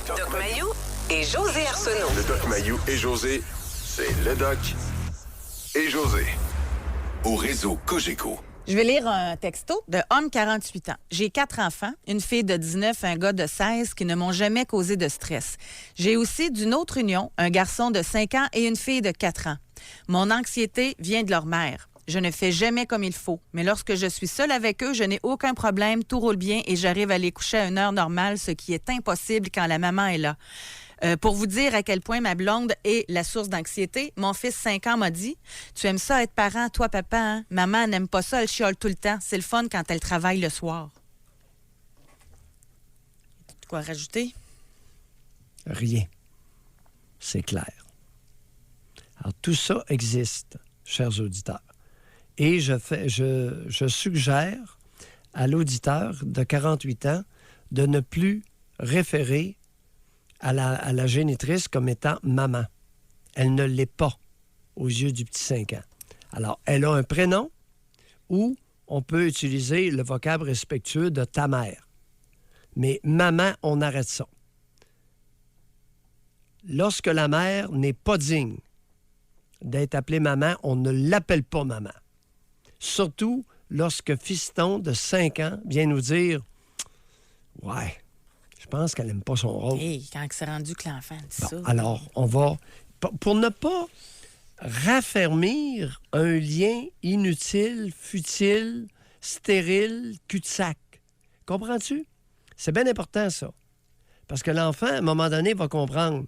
Doc Mayou et José Arsenault. Le Doc Mayou et José, c'est le Doc et José. Au réseau Cogeco. Je vais lire un texto de homme 48 ans. J'ai 4 enfants, une fille de 19 et un gars de 16 qui ne m'ont jamais causé de stress. J'ai aussi d'une autre union, un garçon de 5 ans et une fille de 4 ans. Mon anxiété vient de leur mère. Je ne fais jamais comme il faut, mais lorsque je suis seule avec eux, je n'ai aucun problème, tout roule bien et j'arrive à les coucher à une heure normale, ce qui est impossible quand la maman est là. Pour vous dire à quel point ma blonde est la source d'anxiété, mon fils 5 ans m'a dit « Tu aimes ça être parent, toi, papa, hein? Maman n'aime pas ça, elle chiale tout le temps. C'est le fun quand elle travaille le soir. » Quoi rajouter? Rien. C'est clair. Alors, tout ça existe, chers auditeurs. Et je suggère à l'auditeur de 48 ans de ne plus référer à la génitrice comme étant maman. Elle ne l'est pas aux yeux du petit 5 ans. Alors, elle a un prénom ou on peut utiliser le vocable respectueux de ta mère. Mais maman, on arrête ça. Lorsque la mère n'est pas digne d'être appelée maman, on ne l'appelle pas maman. Surtout lorsque fiston de 5 ans vient nous dire « Ouais, je pense qu'elle n'aime pas son rôle. » Hey, quand c'est rendu que l'enfant dit Bon, ça. alors, on va... Pour ne pas raffermir un lien inutile, futile, stérile, cul-de-sac. Comprends-tu? C'est bien important, ça. Parce que l'enfant, à un moment donné, va comprendre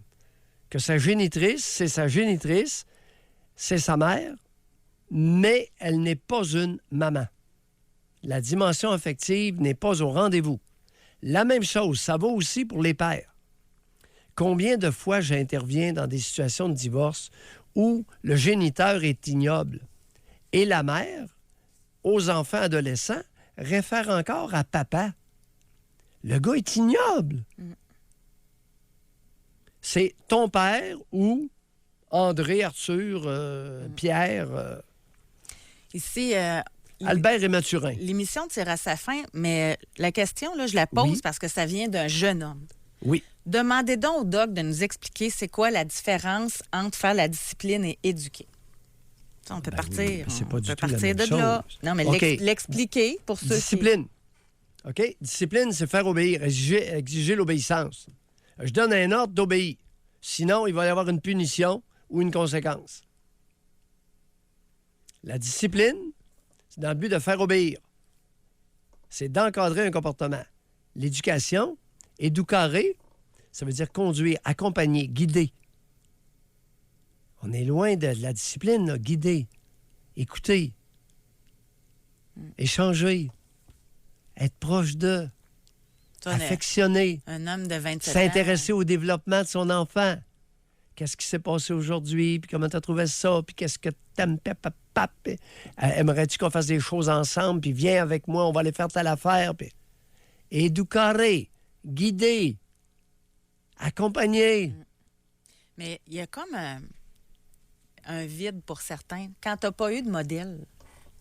que sa génitrice, c'est sa mère, mais elle n'est pas une maman. La dimension affective n'est pas au rendez-vous. La même chose, ça vaut aussi pour les pères. Combien de fois j'interviens dans des situations de divorce où le géniteur est ignoble et la mère, aux enfants adolescents, réfère encore à papa. Le gars est ignoble. C'est ton père ou André, Arthur, Pierre, Ici, Albert et Mathurin. l'émission tire à sa fin, mais la question, là, je la pose Oui. parce que ça vient d'un jeune homme. Oui. Demandez donc au doc de nous expliquer c'est quoi la différence entre faire la discipline et éduquer. Ça, on peut partir, oui, mais c'est pas on du peut tout la partir même de là. chose. Non, mais OK. l'expliquer pour ceux Discipline. OK? Discipline, c'est faire obéir, exiger l'obéissance. Je donne un ordre d'obéir. Sinon, il va y avoir une punition ou une conséquence. La discipline, c'est dans le but de faire obéir. C'est d'encadrer un comportement. L'éducation, éducarer, ça veut dire conduire, accompagner, guider. On est loin de la discipline, là. Guider, écouter, échanger, être proche d'eux, qui... affectionner, Un homme de 27 ans. s'intéresser au développement de son enfant. Qu'est-ce qui s'est passé aujourd'hui, puis comment tu as trouvé ça, puis qu'est-ce que t'aimes, aimerais-tu qu'on fasse des choses ensemble, puis viens avec moi, on va aller faire telle affaire, puis éducarer, guider, accompagner. Mais il y a comme un vide pour certains. Quand tu n'as pas eu de modèle,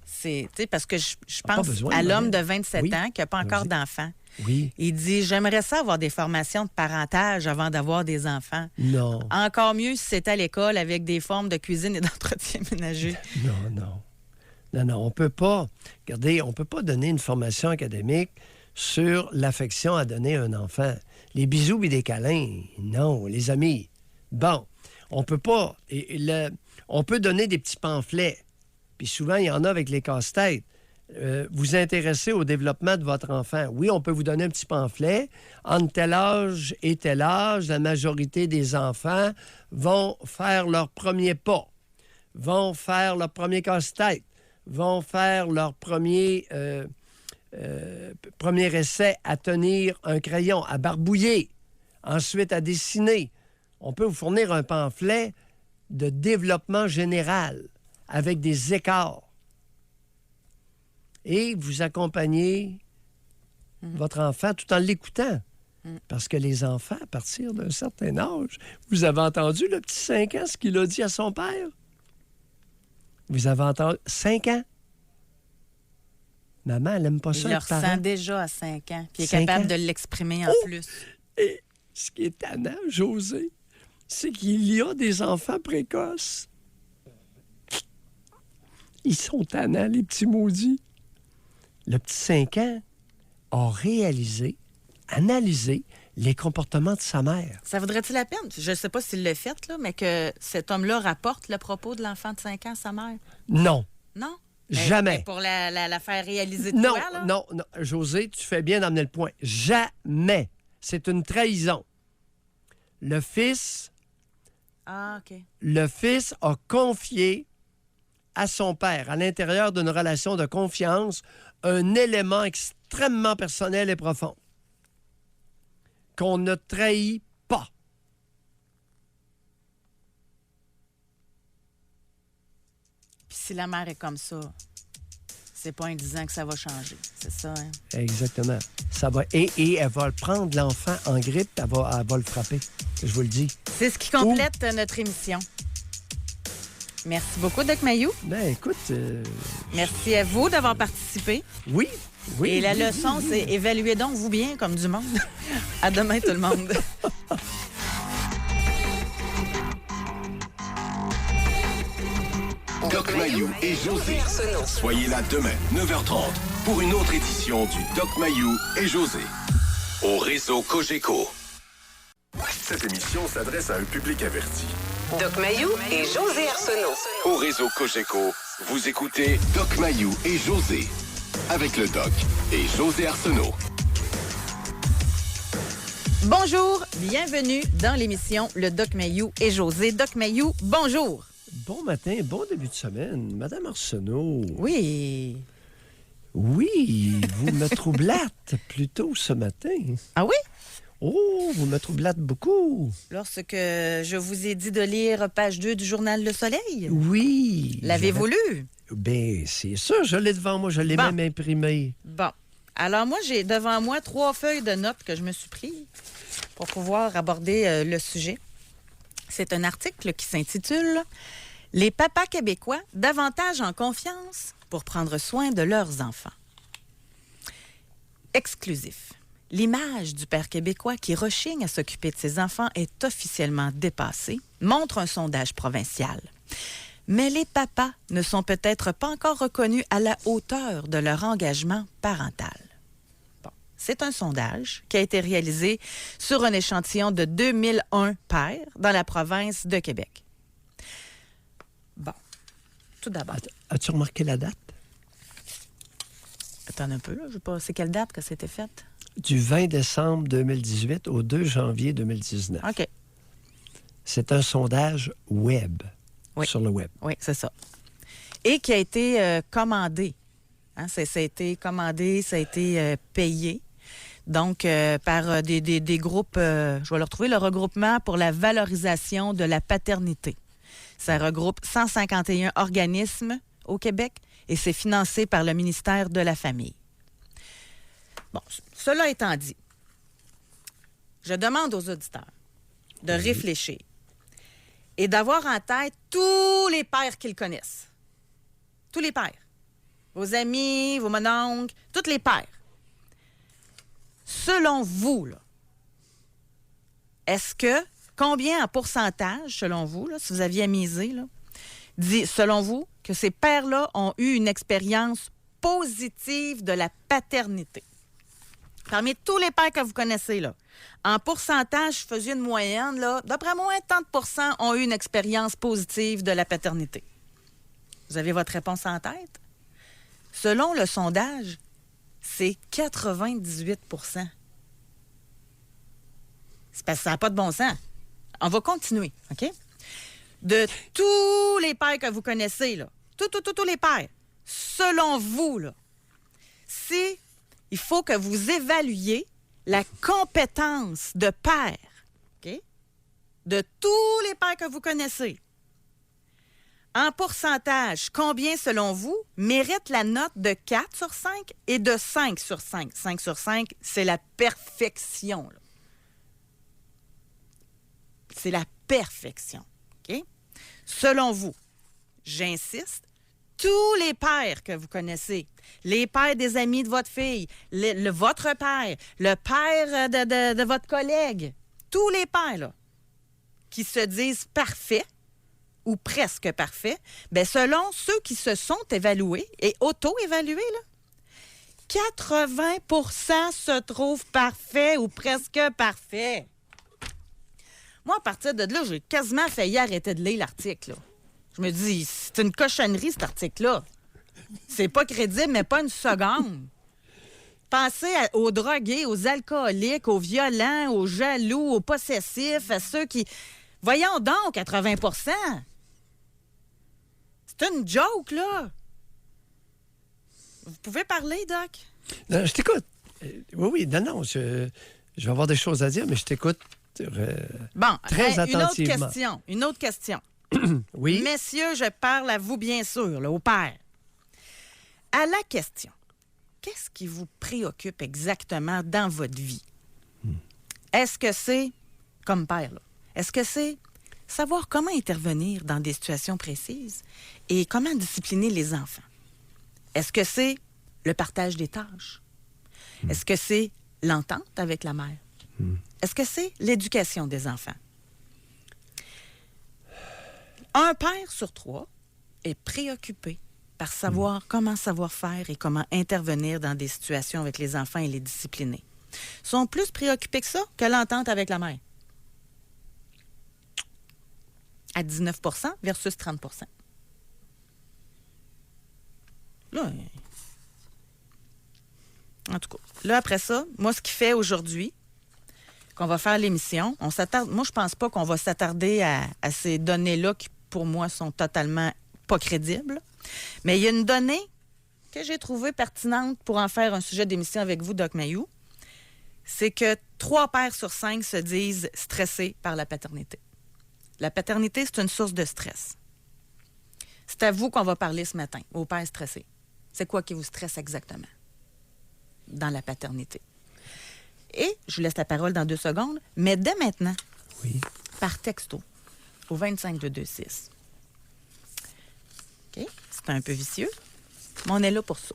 c'est, tu sais, parce que je pense besoin à de l'homme de modèle. 27 Oui. ans qui n'a pas encore Vas-y. d'enfant. Oui. Il dit, j'aimerais ça avoir des formations de parentage avant d'avoir des enfants. Non. Encore mieux si c'était à l'école avec des formes de cuisine et d'entretien ménager. Non, on peut pas. Regardez, on peut pas donner une formation académique sur l'affection à donner à un enfant. Les bisous et des câlins, non, les amis. Bon, on peut pas. On peut donner des petits pamphlets. Puis souvent, il y en a avec les casse-têtes. Vous intéressez au développement de votre enfant. Oui, on peut vous donner un petit pamphlet. Entre tel âge et tel âge, la majorité des enfants vont faire leur premier pas, vont faire leur premier casse-tête, vont faire leur premier essai à tenir un crayon, à barbouiller, ensuite à dessiner. On peut vous fournir un pamphlet de développement général avec des écarts. Et vous accompagnez votre enfant tout en l'écoutant. Parce que les enfants, à partir d'un certain âge, vous avez entendu le petit 5 ans, ce qu'il a dit à son père? Vous avez entendu 5 ans? Maman, elle n'aime pas ça. Il le être parent. ressent déjà à 5 ans. Puis il est 5 capable ans? de l'exprimer en plus. Et Ce qui est tannant, José, c'est qu'il y a des enfants précoces. Ils sont tannants, les petits maudits. Le petit 5 ans a analysé les comportements de sa mère. Ça vaudrait-il la peine? Je ne sais pas s'il l'a fait, là, mais que cet homme-là rapporte le propos de l'enfant de 5 ans à sa mère. Non. Non? Jamais. Mais pour la faire réaliser de Non, toi, là? non. José, tu fais bien d'amener le point. Jamais. C'est une trahison. Le fils Ah, OK. a confié à son père, à l'intérieur d'une relation de confiance, un élément extrêmement personnel et profond qu'on ne trahit pas. Puis si la mère est comme ça, c'est pas en disant que ça va changer. C'est ça, hein? Exactement. Ça va, et elle va prendre l'enfant en grippe, elle va le frapper. Je vous le dis. C'est ce qui complète notre émission. Merci beaucoup, Doc Mayou. Ben, écoute... Merci à vous d'avoir participé. Oui. Et la oui, leçon, c'est évaluez donc vous bien comme du monde. À demain, tout le monde. Doc Mayou et José. Soyez là demain, 9h30, pour une autre édition du Doc Mayou et José. Au réseau Cogeco. Cette émission s'adresse à un public averti. Doc Mayou et José Arsenault. Au réseau Cogeco, vous écoutez Doc Mayou et José. Avec le Doc et José Arsenault. Bonjour, bienvenue dans l'émission Le Doc Mayou et José. Doc Mayou, bonjour. Bon matin, bon début de semaine. Madame Arsenault. Oui. Oui, vous me troublâtes plutôt ce matin. Ah oui? Oh, vous me troublâtes beaucoup. Lorsque je vous ai dit de lire page 2 du journal Le Soleil. Oui. L'avez-vous lu? Ben, c'est ça, je l'ai devant moi, je l'ai même imprimé. Bon. Alors moi, j'ai devant moi 3 feuilles de notes que je me suis pris pour pouvoir aborder le sujet. C'est un article qui s'intitule « Les papas québécois davantage en confiance pour prendre soin de leurs enfants ». Exclusif. L'image du père québécois qui rechigne à s'occuper de ses enfants est officiellement dépassée, montre un sondage provincial. Mais les papas ne sont peut-être pas encore reconnus à la hauteur de leur engagement parental. Bon, c'est un sondage qui a été réalisé sur un échantillon de 2001 pères dans la province de Québec. Bon, tout d'abord... As-tu remarqué la date? Attends un peu, là, je sais pas, c'est quelle date que c'était fait? Du 20 décembre 2018 au 2 janvier 2019. OK. C'est un sondage web, Oui. sur le web. Oui, c'est ça. Et qui a été commandé. Hein, ça a été commandé, ça a été payé. Donc, par des groupes, je vais le retrouver, le regroupement pour la valorisation de la paternité. Ça regroupe 151 organismes au Québec et c'est financé par le ministère de la Famille. Bon, cela étant dit, je demande aux auditeurs de réfléchir et d'avoir en tête tous les pères qu'ils connaissent. Tous les pères. Vos amis, vos mononcles, tous les pères. Selon vous, là, est-ce que, combien en pourcentage, selon vous, là, si vous aviez à miser, là, dit, selon vous, que ces pères-là ont eu une expérience positive de la paternité? Parmi tous les pères que vous connaissez, là, en pourcentage, je faisais une moyenne, là, d'après moi, 30% ont eu une expérience positive de la paternité. Vous avez votre réponse en tête? Selon le sondage, c'est 98%. C'est parce que ça n'a pas de bon sens. On va continuer, OK? De tous les pères que vous connaissez, là, tous les pères, selon vous, là, il faut que vous évaluiez la compétence de père, OK? De tous les pères que vous connaissez. En pourcentage, combien, selon vous, mérite la note de 4 sur 5 et de 5 sur 5? 5 sur 5, c'est la perfection, là. C'est la perfection, OK? Selon vous, j'insiste, tous les pères que vous connaissez, les pères des amis de votre fille, votre père, le père de votre collègue, tous les pères là, qui se disent parfaits ou presque parfaits, bien, selon ceux qui se sont évalués et auto-évalués, là, 80 % se trouvent parfaits ou presque parfaits. Moi, à partir de là, j'ai quasiment failli arrêter de lire l'article. Là. Je me dis, c'est une cochonnerie, cet article-là. C'est pas crédible, mais pas une seconde. Pensez aux drogués, aux alcooliques, aux violents, aux jaloux, aux possessifs, à ceux qui... Voyons donc, 80 %. C'est une joke, là. Vous pouvez parler, Doc? Non, je t'écoute. Oui, non, je vais avoir des choses à dire, mais je t'écoute très attentivement. Une autre question. Oui? Messieurs, je parle à vous, bien sûr, là, au père. À la question, qu'est-ce qui vous préoccupe exactement dans votre vie? Est-ce que c'est, comme père, là, est-ce que c'est savoir comment intervenir dans des situations précises et comment discipliner les enfants? Est-ce que c'est le partage des tâches? Est-ce que c'est l'entente avec la mère? Est-ce que c'est l'éducation des enfants? Un père sur 3 est préoccupé par savoir comment savoir faire et comment intervenir dans des situations avec les enfants et les discipliner. Ils sont plus préoccupés que ça que l'entente avec la mère. À 19 % versus 30 %. Là, en tout cas, là, après ça, moi, ce qui fait aujourd'hui qu'on va faire l'émission, on s'attarde. Moi, je pense pas qu'on va s'attarder à ces données-là qui, pour moi, sont totalement pas crédibles. Mais il y a une donnée que j'ai trouvée pertinente pour en faire un sujet d'émission avec vous, Doc Mayou. C'est que 3 pères sur 5 se disent stressés par la paternité. La paternité, c'est une source de stress. C'est à vous qu'on va parler ce matin, aux pères stressés. C'est quoi qui vous stresse exactement dans la paternité? Et je vous laisse la parole dans 2 secondes, mais dès maintenant, Oui. par texto, au 25-226. OK? C'est un peu vicieux, mais on est là pour ça.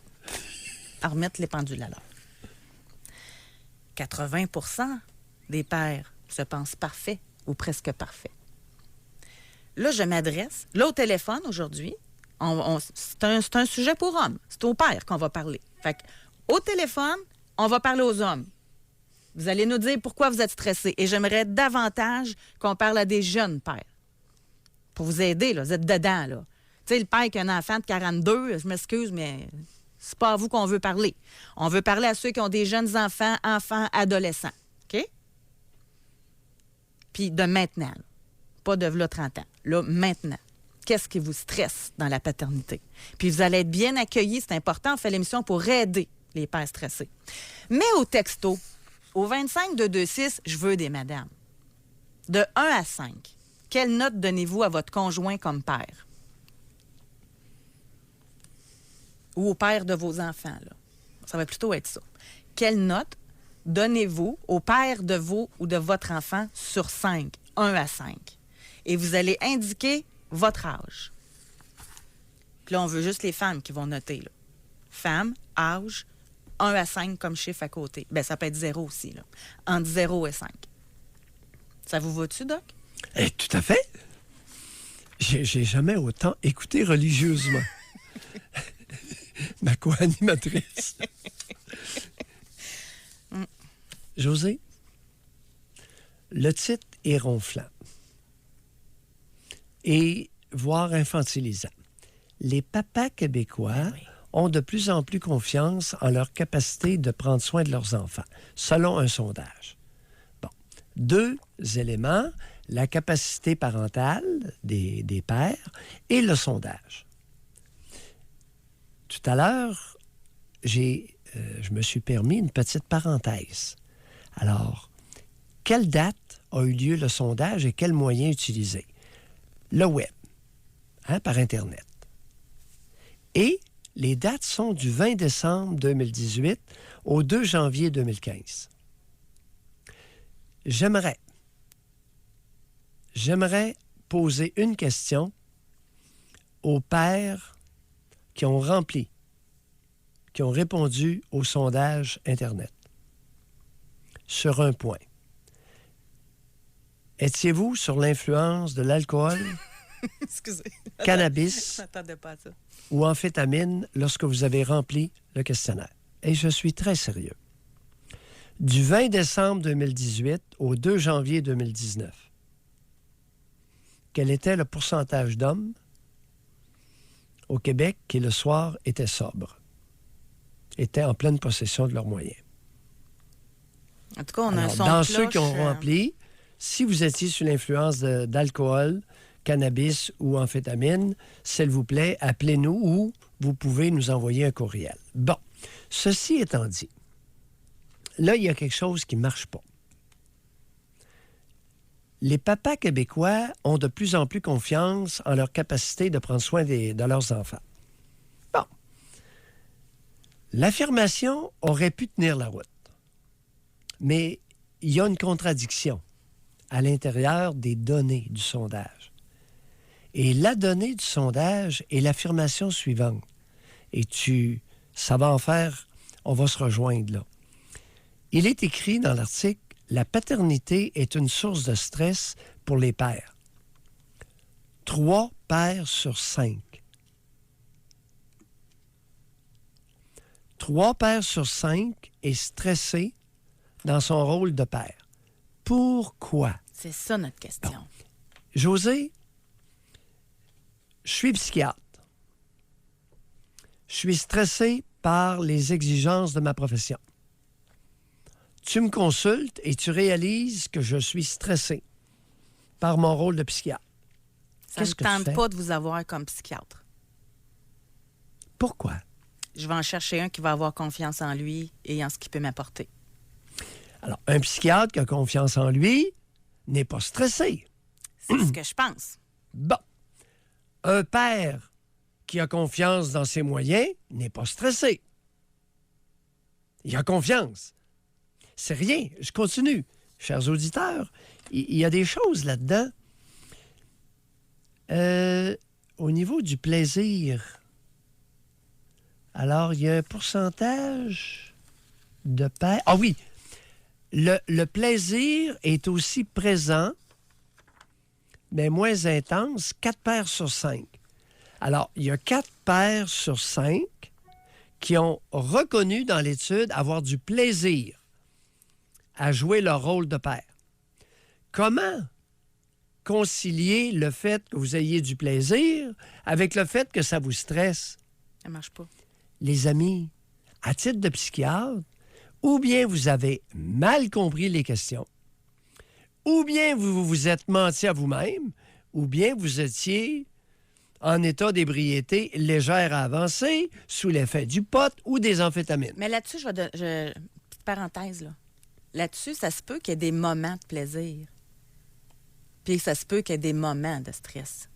À remettre les pendules à l'heure. 80 % des pères se pensent parfaits ou presque parfaits. Là, je m'adresse, là, au téléphone aujourd'hui, c'est un sujet pour hommes. C'est aux pères qu'on va parler. Fait au téléphone, on va parler aux hommes. Vous allez nous dire pourquoi vous êtes stressés. Et j'aimerais davantage qu'on parle à des jeunes pères. Pour vous aider, là, vous êtes dedans, là. Tu sais, le père qui a un enfant de 42, je m'excuse, mais c'est pas à vous qu'on veut parler. On veut parler à ceux qui ont des jeunes enfants, adolescents. OK? Puis de maintenant, là. Pas de là 30 ans. Là, maintenant. Qu'est-ce qui vous stresse dans la paternité? Puis vous allez être bien accueillis. C'est important. On fait l'émission pour aider les pères stressés. Mais au texto, au 25-226, je veux des madames. De 1 à 5, quelle note donnez-vous à votre conjoint comme père? Ou au père de vos enfants, là? Ça va plutôt être ça. Quelle note donnez-vous au père de vous ou de votre enfant sur 5? 1 à 5. Et vous allez indiquer votre âge. Puis là, on veut juste les femmes qui vont noter, là. Femme, âge, 1 à 5 comme chiffre à côté. Bien, ça peut être 0 aussi, là. Entre 0 et 5. Ça vous va-tu, Doc? Tout à fait. J'ai jamais autant écouté religieusement ma co-animatrice. José, le titre est ronflant et voire infantilisant. Les papas québécois ont de plus en plus confiance en leur capacité de prendre soin de leurs enfants, selon un sondage. Bon, 2 éléments, la capacité parentale des pères et le sondage. Tout à l'heure, je me suis permis une petite parenthèse. Alors, quelle date a eu lieu le sondage et quels moyens utilisés? Le web, par Internet. Et les dates sont du 20 décembre 2018 au 2 janvier 2015. J'aimerais poser une question aux pères qui ont répondu au sondage Internet sur un point. Étiez-vous sur l'influence de l'alcool, Excusez. cannabis Je m'attendais pas à ça. ou amphétamine lorsque vous avez rempli le questionnaire? Et je suis très sérieux. Du 20 décembre 2018 au 2 janvier 2019, quel était le pourcentage d'hommes au Québec qui, le soir, étaient sobres, étaient en pleine possession de leurs moyens? En tout cas, on a un Alors, son dans de ceux qui ont cloche, rempli, si vous étiez sous l'influence d'alcool, cannabis ou amphétamine, s'il vous plaît, appelez-nous ou vous pouvez nous envoyer un courriel. Bon, ceci étant dit, là, il y a quelque chose qui ne marche pas. Les papas québécois ont de plus en plus confiance en leur capacité de prendre soin de leurs enfants. Bon. L'affirmation aurait pu tenir la route. Mais il y a une contradiction à l'intérieur des données du sondage. Et la donnée du sondage est l'affirmation suivante. Et ça va en faire, on va se rejoindre là. Il est écrit dans l'article, la paternité est une source de stress pour les pères. 3 pères sur 5. 3 pères sur 5 est stressé dans son rôle de père. Pourquoi? C'est ça notre question. Bon. José, je suis psychiatre. Je suis stressé par les exigences de ma profession. Tu me consultes et tu réalises que je suis stressé par mon rôle de psychiatre. Ça ne Qu'est-ce me que tu tente fais? pas de vous avoir comme psychiatre. Pourquoi? Je vais en chercher un qui va avoir confiance en lui et en ce qu'il peut m'apporter. Alors, un psychiatre qui a confiance en lui n'est pas stressé. C'est ce que je pense. Bon. Un père qui a confiance dans ses moyens n'est pas stressé. Il a confiance. C'est rien. Je continue. Chers auditeurs, il y a des choses là-dedans. Au niveau du plaisir, alors, il y a un pourcentage de pères... Ah oui! Le plaisir est aussi présent, mais moins intense, 4 pères sur 5. Alors, il y a 4 pères sur 5 qui ont reconnu dans l'étude avoir du plaisir à jouer leur rôle de père. Comment concilier le fait que vous ayez du plaisir avec le fait que ça vous stresse? Ça marche pas. Les amis, à titre de psychiatre, ou bien vous avez mal compris les questions, ou bien vous vous êtes menti à vous-même, ou bien vous étiez en état d'ébriété légère à avancer, sous l'effet du pot ou des amphétamines. Mais là-dessus, petite parenthèse, là. Là-dessus, ça se peut qu'il y ait des moments de plaisir. Puis ça se peut qu'il y ait des moments de stress.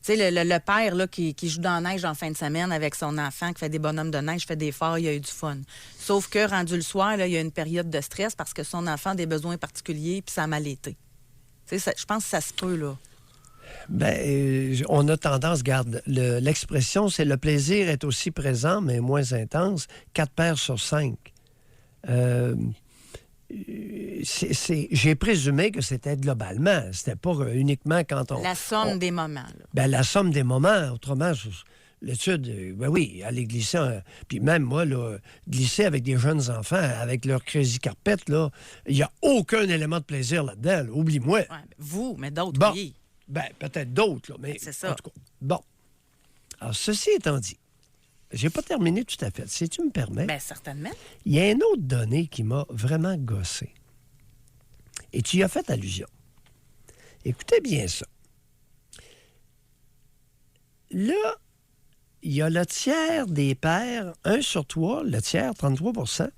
Tu sais, le père là, qui joue dans la neige en fin de semaine avec son enfant, qui fait des bonhommes de neige, fait des forts, il a eu du fun. Sauf que, rendu le soir, là, il y a une période de stress parce que son enfant a des besoins particuliers puis ça a mal été. Tu sais, je pense que ça se peut, là. Bien, on a tendance, garde, l'expression, c'est le plaisir est aussi présent, mais moins intense, 4 pères sur 5. J'ai présumé que c'était globalement. C'était pas uniquement quand on... La somme des moments, là. Bien, la somme des moments. Autrement, l'étude, ben oui, aller glisser... Puis même moi, là, glisser avec des jeunes enfants, avec leur crazy carpet, là, il n'y a aucun élément de plaisir là-dedans. Là. Oublie-moi. Ouais, vous, mais d'autres, Bon. oui. Ben, peut-être d'autres, là, mais... C'est ça. En tout cas, bon. Alors, ceci étant dit, j'ai pas terminé tout à fait. Si tu me permets... Bien, certainement. Il y a une autre donnée qui m'a vraiment gossé. Et tu y as fait allusion. Écoutez bien ça. Là, il y a le tiers des pères, 1 sur 3, le tiers, 33 %,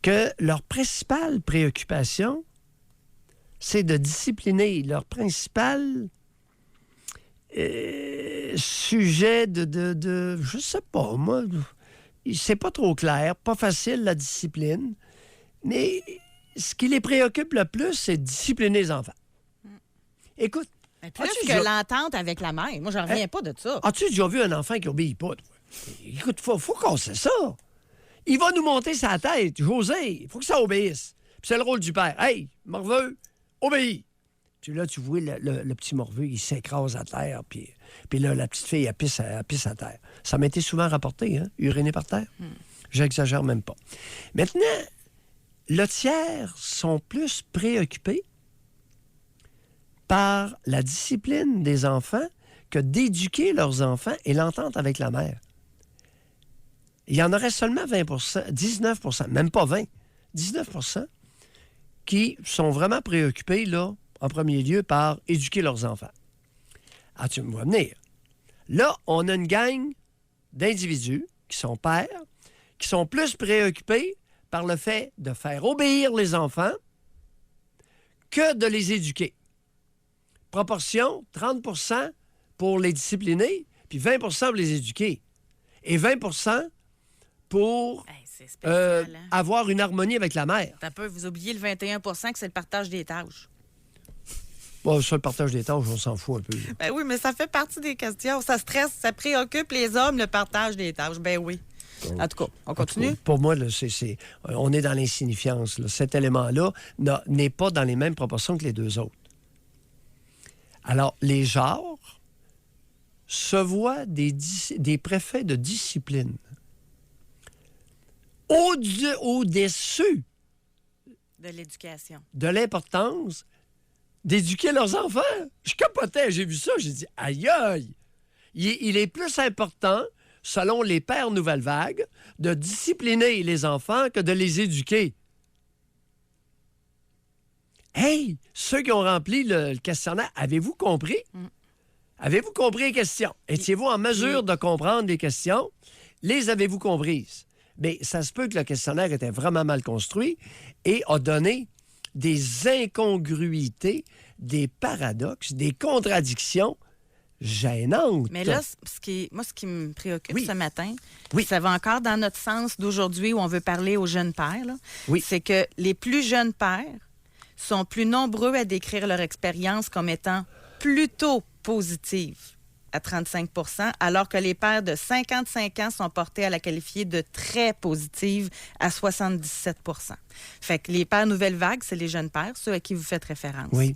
que leur principale préoccupation, c'est de discipliner. Leur principal sujet de je sais pas, moi, c'est pas trop clair, pas facile la discipline, mais ce qui les préoccupe le plus, c'est de discipliner les enfants. Écoute, Mais plus que l'entente avec la mère. Moi, j'en reviens pas de ça. as-tu déjà vu un enfant qui obéit pas, toi? Écoute, faut casser ça. Il va nous monter sa tête, José. Il faut que ça obéisse. Puis c'est le rôle du père. « Hey, morveux, obéis! » Puis là, tu vois, le petit morveux, il s'écrase à terre, puis là, la petite fille, elle pisse à terre. Ça m'a été souvent rapporté, hein, uriner par terre. J'exagère même pas. Maintenant, le tiers sont plus préoccupés par la discipline des enfants que d'éduquer leurs enfants et l'entente avec la mère. Il y en aurait seulement 20 19 même pas 20 19 qui sont vraiment préoccupés, là, en premier lieu, par éduquer leurs enfants. Ah, tu me vois venir. Là, on a une gang d'individus qui sont pères, qui sont plus préoccupés par le fait de faire obéir les enfants que de les éduquer. Proportion, 30 pour les discipliner, puis 20 pour les éduquer. Et 20 pour c'est spécial, hein? avoir une harmonie avec la mère. T'as peur, vous oubliez le 21 que c'est le partage des tâches. Bon, ça, le partage des tâches, on s'en fout un peu. Ben oui, mais ça fait partie des questions. Ça stresse, ça préoccupe les hommes, le partage des tâches. Ben oui. En tout cas, on continue? Pour moi, là, on est dans l'insignifiance. Là. Cet élément-là n'est pas dans les mêmes proportions que les deux autres. Alors, les genres se voient des préfets de discipline au-dessus de l'éducation. De l'importance d'éduquer leurs enfants. Je capotais, j'ai vu ça, j'ai dit, aïe, aïe! Il est plus important, selon les pères Nouvelle Vague, de discipliner les enfants que de les éduquer. Hey, ceux qui ont rempli le questionnaire, avez-vous compris? Avez-vous compris les questions? Étiez-vous en mesure de comprendre les questions? Les avez-vous comprises? Mais ça se peut que le questionnaire était vraiment mal construit et a donné des incongruités, des paradoxes, des contradictions gênantes. Mais là, ce qui me préoccupe ce matin, ça va encore dans notre sens d'aujourd'hui où on veut parler aux jeunes pères, là, c'est que les plus jeunes pères sont plus nombreux à décrire leur expérience comme étant plutôt positive à 35 % alors que les pères de 55 ans sont portés à la qualifier de très positive à 77 % Fait que les pères Nouvelle Vague, c'est les jeunes pères, ceux à qui vous faites référence. Oui.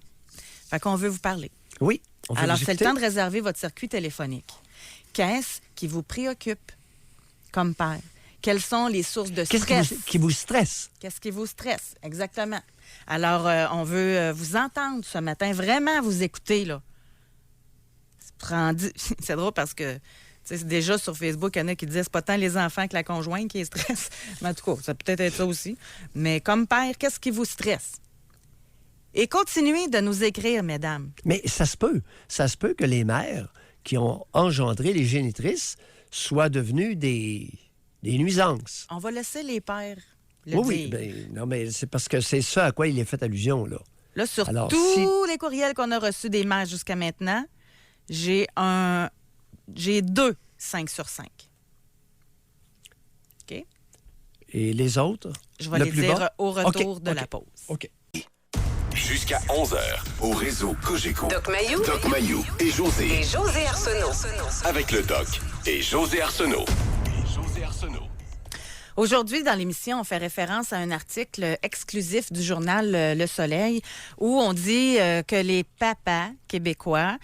Fait qu'on veut vous parler. Oui. Alors, c'est le temps de réserver votre circuit téléphonique. Qu'est-ce qui vous préoccupe comme père? Quelles sont les sources de stress? Qu'est-ce qui vous stresse? Qu'est-ce qui vous stresse? Exactement. Alors, on veut vous entendre ce matin, vraiment vous écouter, là. C'est drôle parce que c'est déjà sur Facebook, il y en a qui disaient c'est pas tant les enfants que la conjointe qui est stress. Mais en tout cas, ça peut peut-être être ça aussi. Mais comme père, qu'est-ce qui vous stresse? Et continuez de nous écrire, mesdames. Mais ça se peut. Ça se peut que les mères qui ont engendré les génitrices soient devenues des nuisances. On va laisser les pères le dire. Oui, non, mais c'est parce que c'est ça à quoi il est fait allusion, là. Là, sur tous les courriels qu'on a reçus des mères jusqu'à maintenant, j'ai 2 5 sur 5. OK? Et les autres? Je vais les dire au retour de la pause. OK. Jusqu'à 11h, au réseau Cogeco. Doc Mayou. Doc Mayou et José. Et José Arsenault. Avec le Doc et José Arsenault. Aujourd'hui, dans l'émission, on fait référence à un article exclusif du journal Le Soleil où on dit que les papas québécois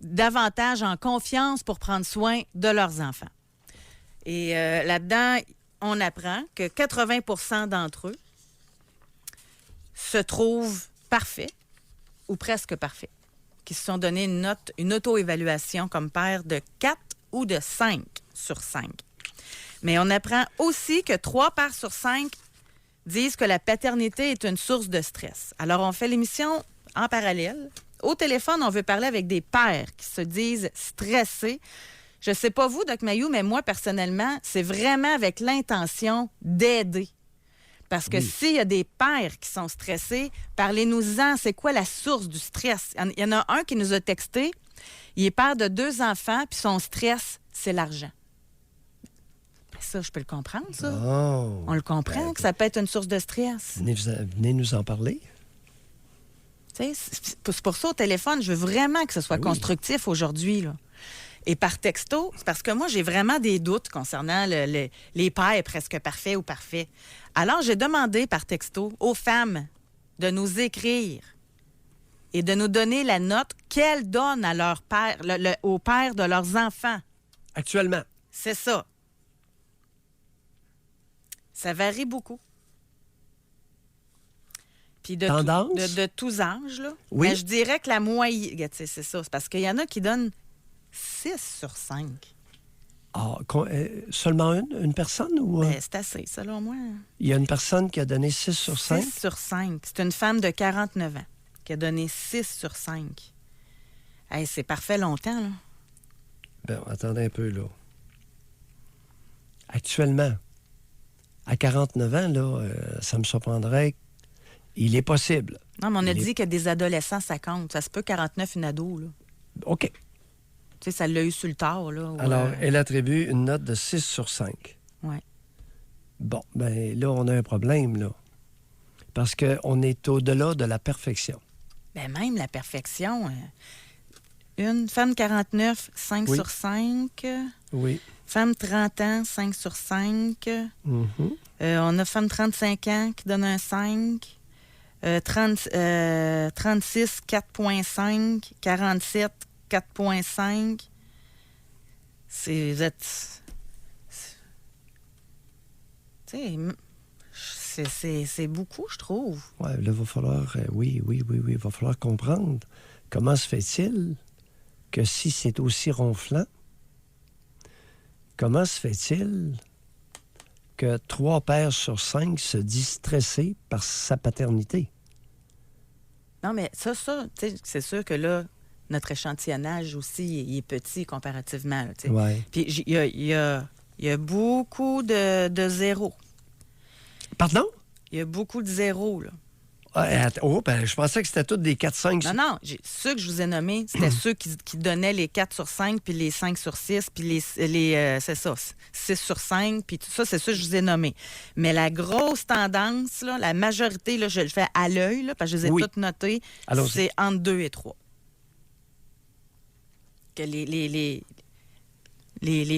davantage en confiance pour prendre soin de leurs enfants. Et là-dedans, on apprend que 80 % d'entre eux se trouvent parfaits ou presque parfaits, qui se sont donné une auto-évaluation comme père de 4 ou de 5 sur 5. Mais on apprend aussi que 3 pères sur 5 disent que la paternité est une source de stress. Alors, on fait l'émission en parallèle. Au téléphone, on veut parler avec des pères qui se disent stressés. Je ne sais pas vous, Doc Mayou, mais moi, personnellement, c'est vraiment avec l'intention d'aider. Parce que s'il y a des pères qui sont stressés, parlez-nous-en. C'est quoi la source du stress? Il y en a un qui nous a texté. Il est père de 2 enfants, puis son stress, c'est l'argent. Ça, je peux le comprendre, ça. Oh, on le comprend, que ça peut être une source de stress. Venez nous en parler. C'est pour ça, au téléphone, je veux vraiment que ce soit constructif aujourd'hui, là. Et par texto, c'est parce que moi, j'ai vraiment des doutes concernant les pères presque parfaits ou parfaits. Alors, j'ai demandé par texto aux femmes de nous écrire et de nous donner la note qu'elles donnent à leur père, au père de leurs enfants. Actuellement. C'est ça. Ça varie beaucoup. Puis Tendance? De tous âges, là. Oui. Mais je dirais que la moyenne, tu sais, c'est ça. C'est parce qu'il y en a qui donnent 6 sur 5. Ah, seulement une personne ou... Ben, c'est assez, selon moi. Il y a une personne qui a donné 6 sur 5? 6 sur 5. C'est une femme de 49 ans qui a donné 6 sur 5. Hey, c'est parfait longtemps, là. Ben, attendez un peu, là. Actuellement, à 49 ans, là, ça me surprendrait. Il est possible. Non, mais on a dit que des adolescents, ça compte. Ça se peut 49, une ado, là. OK. Tu sais, ça l'a eu sur le tard, là. Alors, elle attribue une note de 6 sur 5. Oui. Bon, ben là, on a un problème, là. Parce qu'on est au-delà de la perfection. Ben même la perfection. Une femme 49, 5 sur 5. Oui. Femme 30 ans, 5 sur 5. Mhm. On a femme 35 ans qui donne un 5. 36, 4,5. 47, 4,5. Vous êtes... Tu sais, c'est beaucoup, je trouve. Oui, là, il va falloir... oui, il va falloir comprendre comment se fait-il que si c'est aussi ronflant, comment se fait-il que 3 pères sur 5 se disent stressés par sa paternité? Non, mais ça, tu sais, c'est sûr que là, notre échantillonnage aussi, il est petit comparativement. Là, tu sais. Ouais. Puis il y a beaucoup de zéros. Pardon? Il y a beaucoup de zéros, là. Ben, je pensais que c'était tous des 4-5. Non, ceux que je vous ai nommés, c'était ceux qui donnaient les 4 sur 5, puis les 5 sur 6, puis c'est ça, 6 sur 5, puis tout ça, c'est ceux que je vous ai nommés. Mais la grosse tendance, là, la majorité, là, je le fais à l'œil, là, parce que je les ai toutes notées, c'est entre 2 et 3. Que les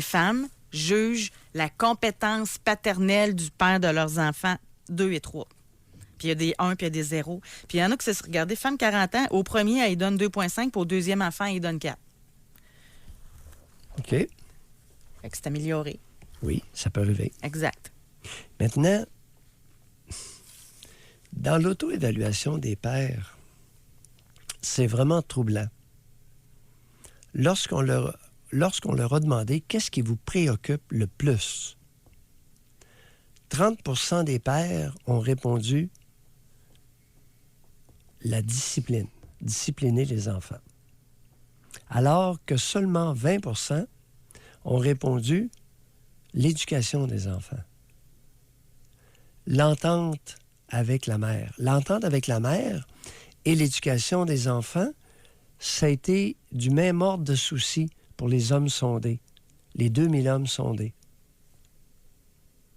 femmes jugent la compétence paternelle du père de leurs enfants 2 et 3. Puis il y a des 1, puis il y a des 0. Puis il y en a qui se regardez, femme 40 ans, au premier, elle donne 2,5, puis au deuxième enfant, elle donne 4. OK. Fait que c'est amélioré. Oui, ça peut arriver. Exact. Maintenant, dans l'auto-évaluation des pères, c'est vraiment troublant. Lorsqu'on leur a demandé qu'est-ce qui vous préoccupe le plus, 30% des pères ont répondu la discipline, discipliner les enfants. Alors que seulement 20% ont répondu l'éducation des enfants. L'entente avec la mère. L'entente avec la mère et l'éducation des enfants, ça a été du même ordre de souci pour les hommes sondés, les 2000 hommes sondés.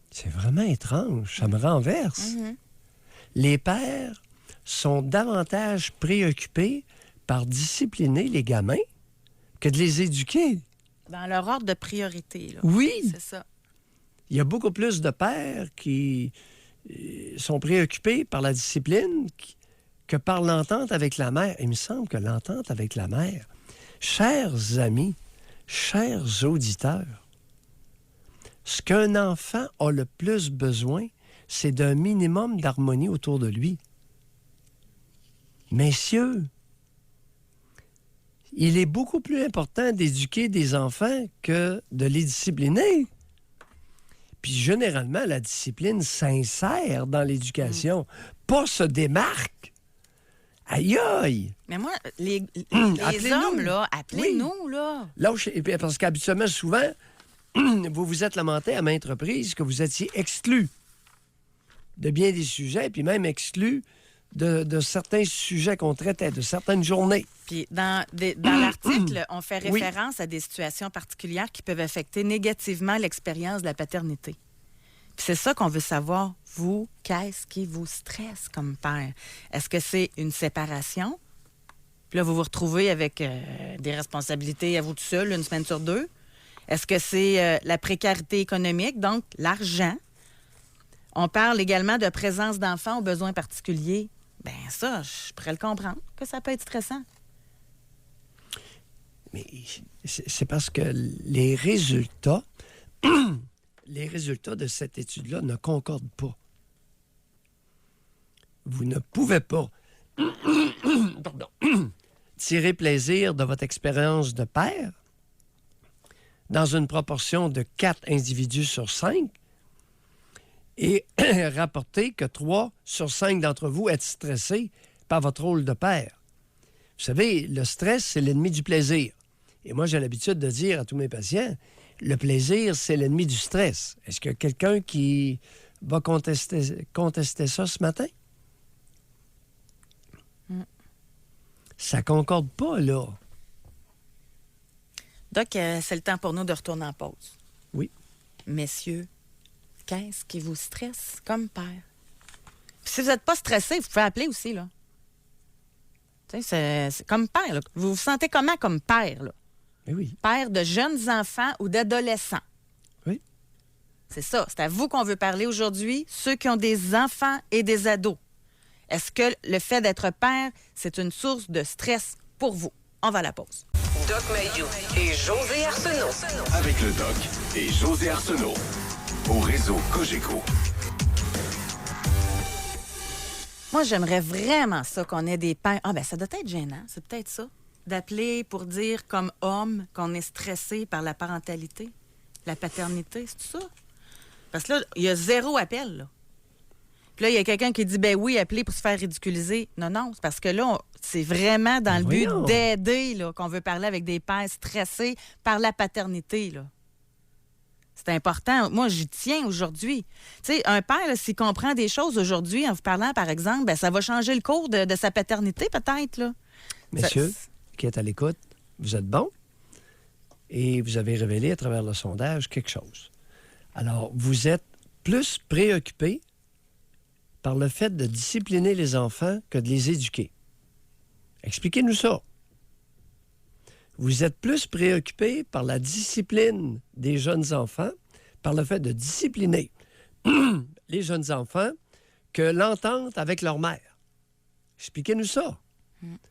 C'est vraiment étrange, ça me renverse. Mm-hmm. Les pères sont davantage préoccupés par discipliner les gamins que de les éduquer. Dans leur ordre de priorité, là. Oui. C'est ça. Il y a beaucoup plus de pères qui sont préoccupés par la discipline que par l'entente avec la mère. Il me semble que l'entente avec la mère, chers amis, chers auditeurs, ce qu'un enfant a le plus besoin, c'est d'un minimum d'harmonie autour de lui. Messieurs, il est beaucoup plus important d'éduquer des enfants que de les discipliner. Puis généralement, la discipline s'insère dans l'éducation, pas se démarque. Aïe aïe! Mais moi, les Appelez-nous. hommes, là, appelez-nous, là. Parce qu'habituellement, souvent, vous vous êtes lamenté à maintes reprises que vous étiez exclu de bien des sujets, puis même exclu de certains sujets qu'on traitait, de certaines journées. Puis dans l'article, on fait référence à des situations particulières qui peuvent affecter négativement l'expérience de la paternité. Puis c'est ça qu'on veut savoir. Vous, qu'est-ce qui vous stresse comme père? Est-ce que c'est une séparation? Puis là, vous vous retrouvez avec des responsabilités à vous tout seul, une semaine sur deux. Est-ce que c'est la précarité économique, donc l'argent? On parle également de présence d'enfants aux besoins particuliers. Bien, ça, je pourrais le comprendre, que ça peut être stressant. Mais c'est parce que les résultats de cette étude-là ne concordent pas. Vous ne pouvez pas pardon, tirer plaisir de votre expérience de père dans une proportion de 4 individus sur 5 et rapporter que 3 sur 5 d'entre vous êtes stressés par votre rôle de père. Vous savez, le stress, c'est l'ennemi du plaisir. Et moi, j'ai l'habitude de dire à tous mes patients, le plaisir, c'est l'ennemi du stress. Est-ce qu'il y a quelqu'un qui va contester ça ce matin? Ça concorde pas, là. Doc, c'est le temps pour nous de retourner en pause. Oui. Messieurs, qu'est-ce qui vous stresse comme père? Puis si vous n'êtes pas stressé, vous pouvez appeler aussi, là. Tu sais, c'est comme père, là. Vous vous sentez comment comme père, là? Oui. Père de jeunes enfants ou d'adolescents. Oui. C'est ça. C'est à vous qu'on veut parler aujourd'hui, ceux qui ont des enfants et des ados. Est-ce que le fait d'être père, c'est une source de stress pour vous? On va à la pause. Doc Mayou et José Arsenault. Avec le Doc et José Arsenault. Au réseau Cogeco. Moi, j'aimerais vraiment ça qu'on ait des pères. Ah, ben ça doit être gênant. C'est peut-être ça. D'appeler pour dire, comme homme, qu'on est stressé par la parentalité, la paternité. C'est ça? Parce que là, il y a 0 appel, là. Puis là, il y a quelqu'un qui dit, ben oui, appeler pour se faire ridiculiser. Non, non, c'est parce que là, c'est vraiment dans le but d'aider là, qu'on veut parler avec des pères stressés par la paternité, là. C'est important. Moi, j'y tiens aujourd'hui. Tu sais, un père, là, s'il comprend des choses aujourd'hui en vous parlant, par exemple, ben, ça va changer le cours de sa paternité, peut-être, là. Messieurs, qui êtes à l'écoute, vous êtes bons et vous avez révélé à travers le sondage quelque chose. Alors, vous êtes plus préoccupés par le fait de discipliner les enfants que de les éduquer. Expliquez-nous ça. Vous êtes plus préoccupés par la discipline des jeunes enfants, par le fait de discipliner les jeunes enfants, que l'entente avec leur mère. Expliquez-nous ça.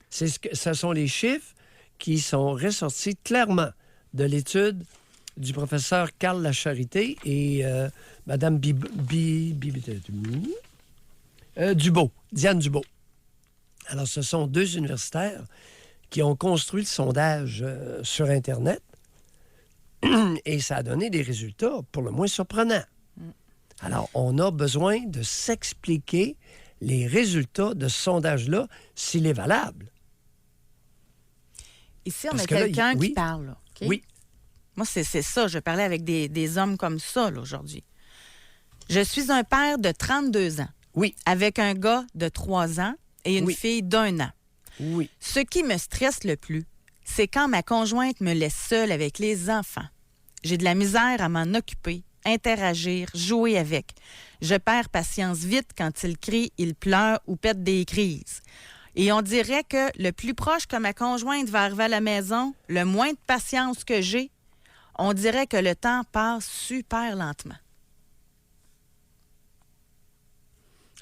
Ce sont les chiffres qui sont ressortis clairement de l'étude du professeur Carl Lacharité et Mme Dubo, Diane Dubo. Alors, ce sont 2 universitaires qui ont construit le sondage sur Internet et ça a donné des résultats pour le moins surprenants. Alors, on a besoin de s'expliquer les résultats de ce sondage-là, s'il est valable. Ici, on a quelqu'un qui parle. Là, okay? Oui. Moi, c'est ça. Je parlais avec des hommes comme ça là, aujourd'hui. Je suis un père de 32 ans. Oui. Avec un gars de 3 ans et une fille d'1 an. Oui. Ce qui me stresse le plus, c'est quand ma conjointe me laisse seule avec les enfants. J'ai de la misère à m'en occuper, interagir, jouer avec. Je perds patience vite quand il crie, il pleure ou pète des crises. Et on dirait que le plus proche que ma conjointe va arriver à la maison, le moins de patience que j'ai, on dirait que le temps passe super lentement.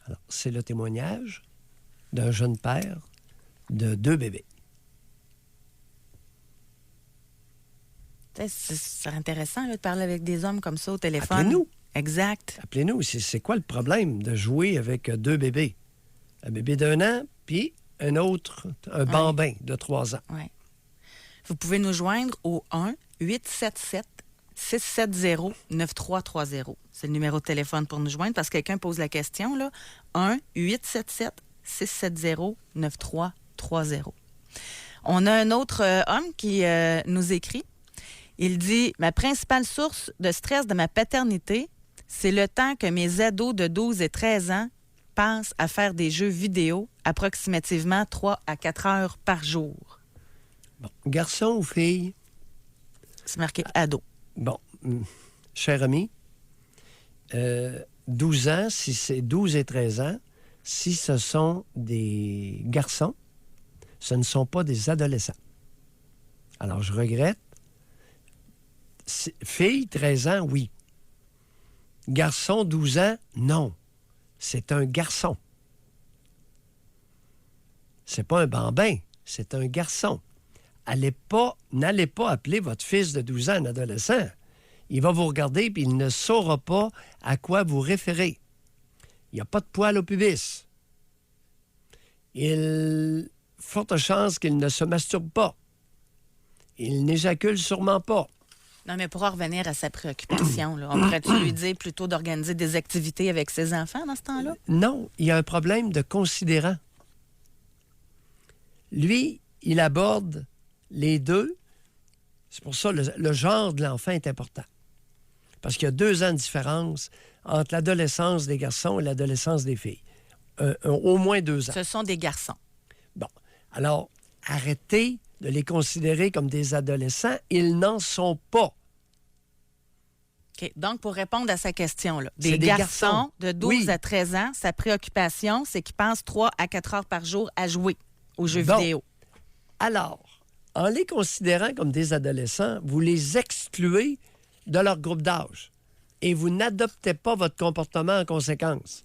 Alors, c'est le témoignage d'un jeune père de 2 bébés. C'est intéressant là, de parler avec des hommes comme ça au téléphone. Appelez-nous. Exact. Appelez-nous. C'est quoi le problème de jouer avec 2 bébés? Un bébé d'1 an, puis un autre, un bambin de 3 ans. Oui. Vous pouvez nous joindre au 1-877-670-9330. C'est le numéro de téléphone pour nous joindre parce que quelqu'un pose la question, là. 1-877-670-9330. On a un autre homme qui nous écrit. Il dit « Ma principale source de stress de ma paternité, c'est le temps que mes ados de 12 et 13 ans passent à faire des jeux vidéo approximativement 3 à 4 heures par jour. » Bon. Garçon ou fille? C'est marqué « ado ». Bon. Cher ami, 12 ans, si c'est 12 et 13 ans, si ce sont des garçons, ce ne sont pas des adolescents. Alors, je regrette. Fille, 13 ans, oui. Garçon, 12 ans, non. C'est un garçon. C'est pas un bambin, c'est un garçon. N'allez pas appeler votre fils de 12 ans un adolescent. Il va vous regarder et il ne saura pas à quoi vous référez. Il n'y a pas de poil au pubis. Forte chance qu'il ne se masturbe pas. Il n'éjacule sûrement pas. Non, mais pour en revenir à sa préoccupation, là, on pourrait-tu lui dire plutôt d'organiser des activités avec ses enfants dans ce temps-là? Non, il y a un problème de considérant. Lui, il aborde les deux. C'est pour ça que le genre de l'enfant est important. Parce qu'il y a 2 ans de différence entre l'adolescence des garçons et l'adolescence des filles. Au moins 2 ans. Ce sont des garçons. Bon. Alors, arrêtez de les considérer comme des adolescents. Ils n'en sont pas. OK. Donc, pour répondre à sa question, là, C'est des garçons de 12 Oui. à 13 ans, sa préoccupation, c'est qu'ils passent 3 à 4 heures par jour à jouer aux jeux Bon. vidéo. Alors, en les considérant comme des adolescents, vous les excluez de leur groupe d'âge et vous n'adoptez pas votre comportement en conséquence.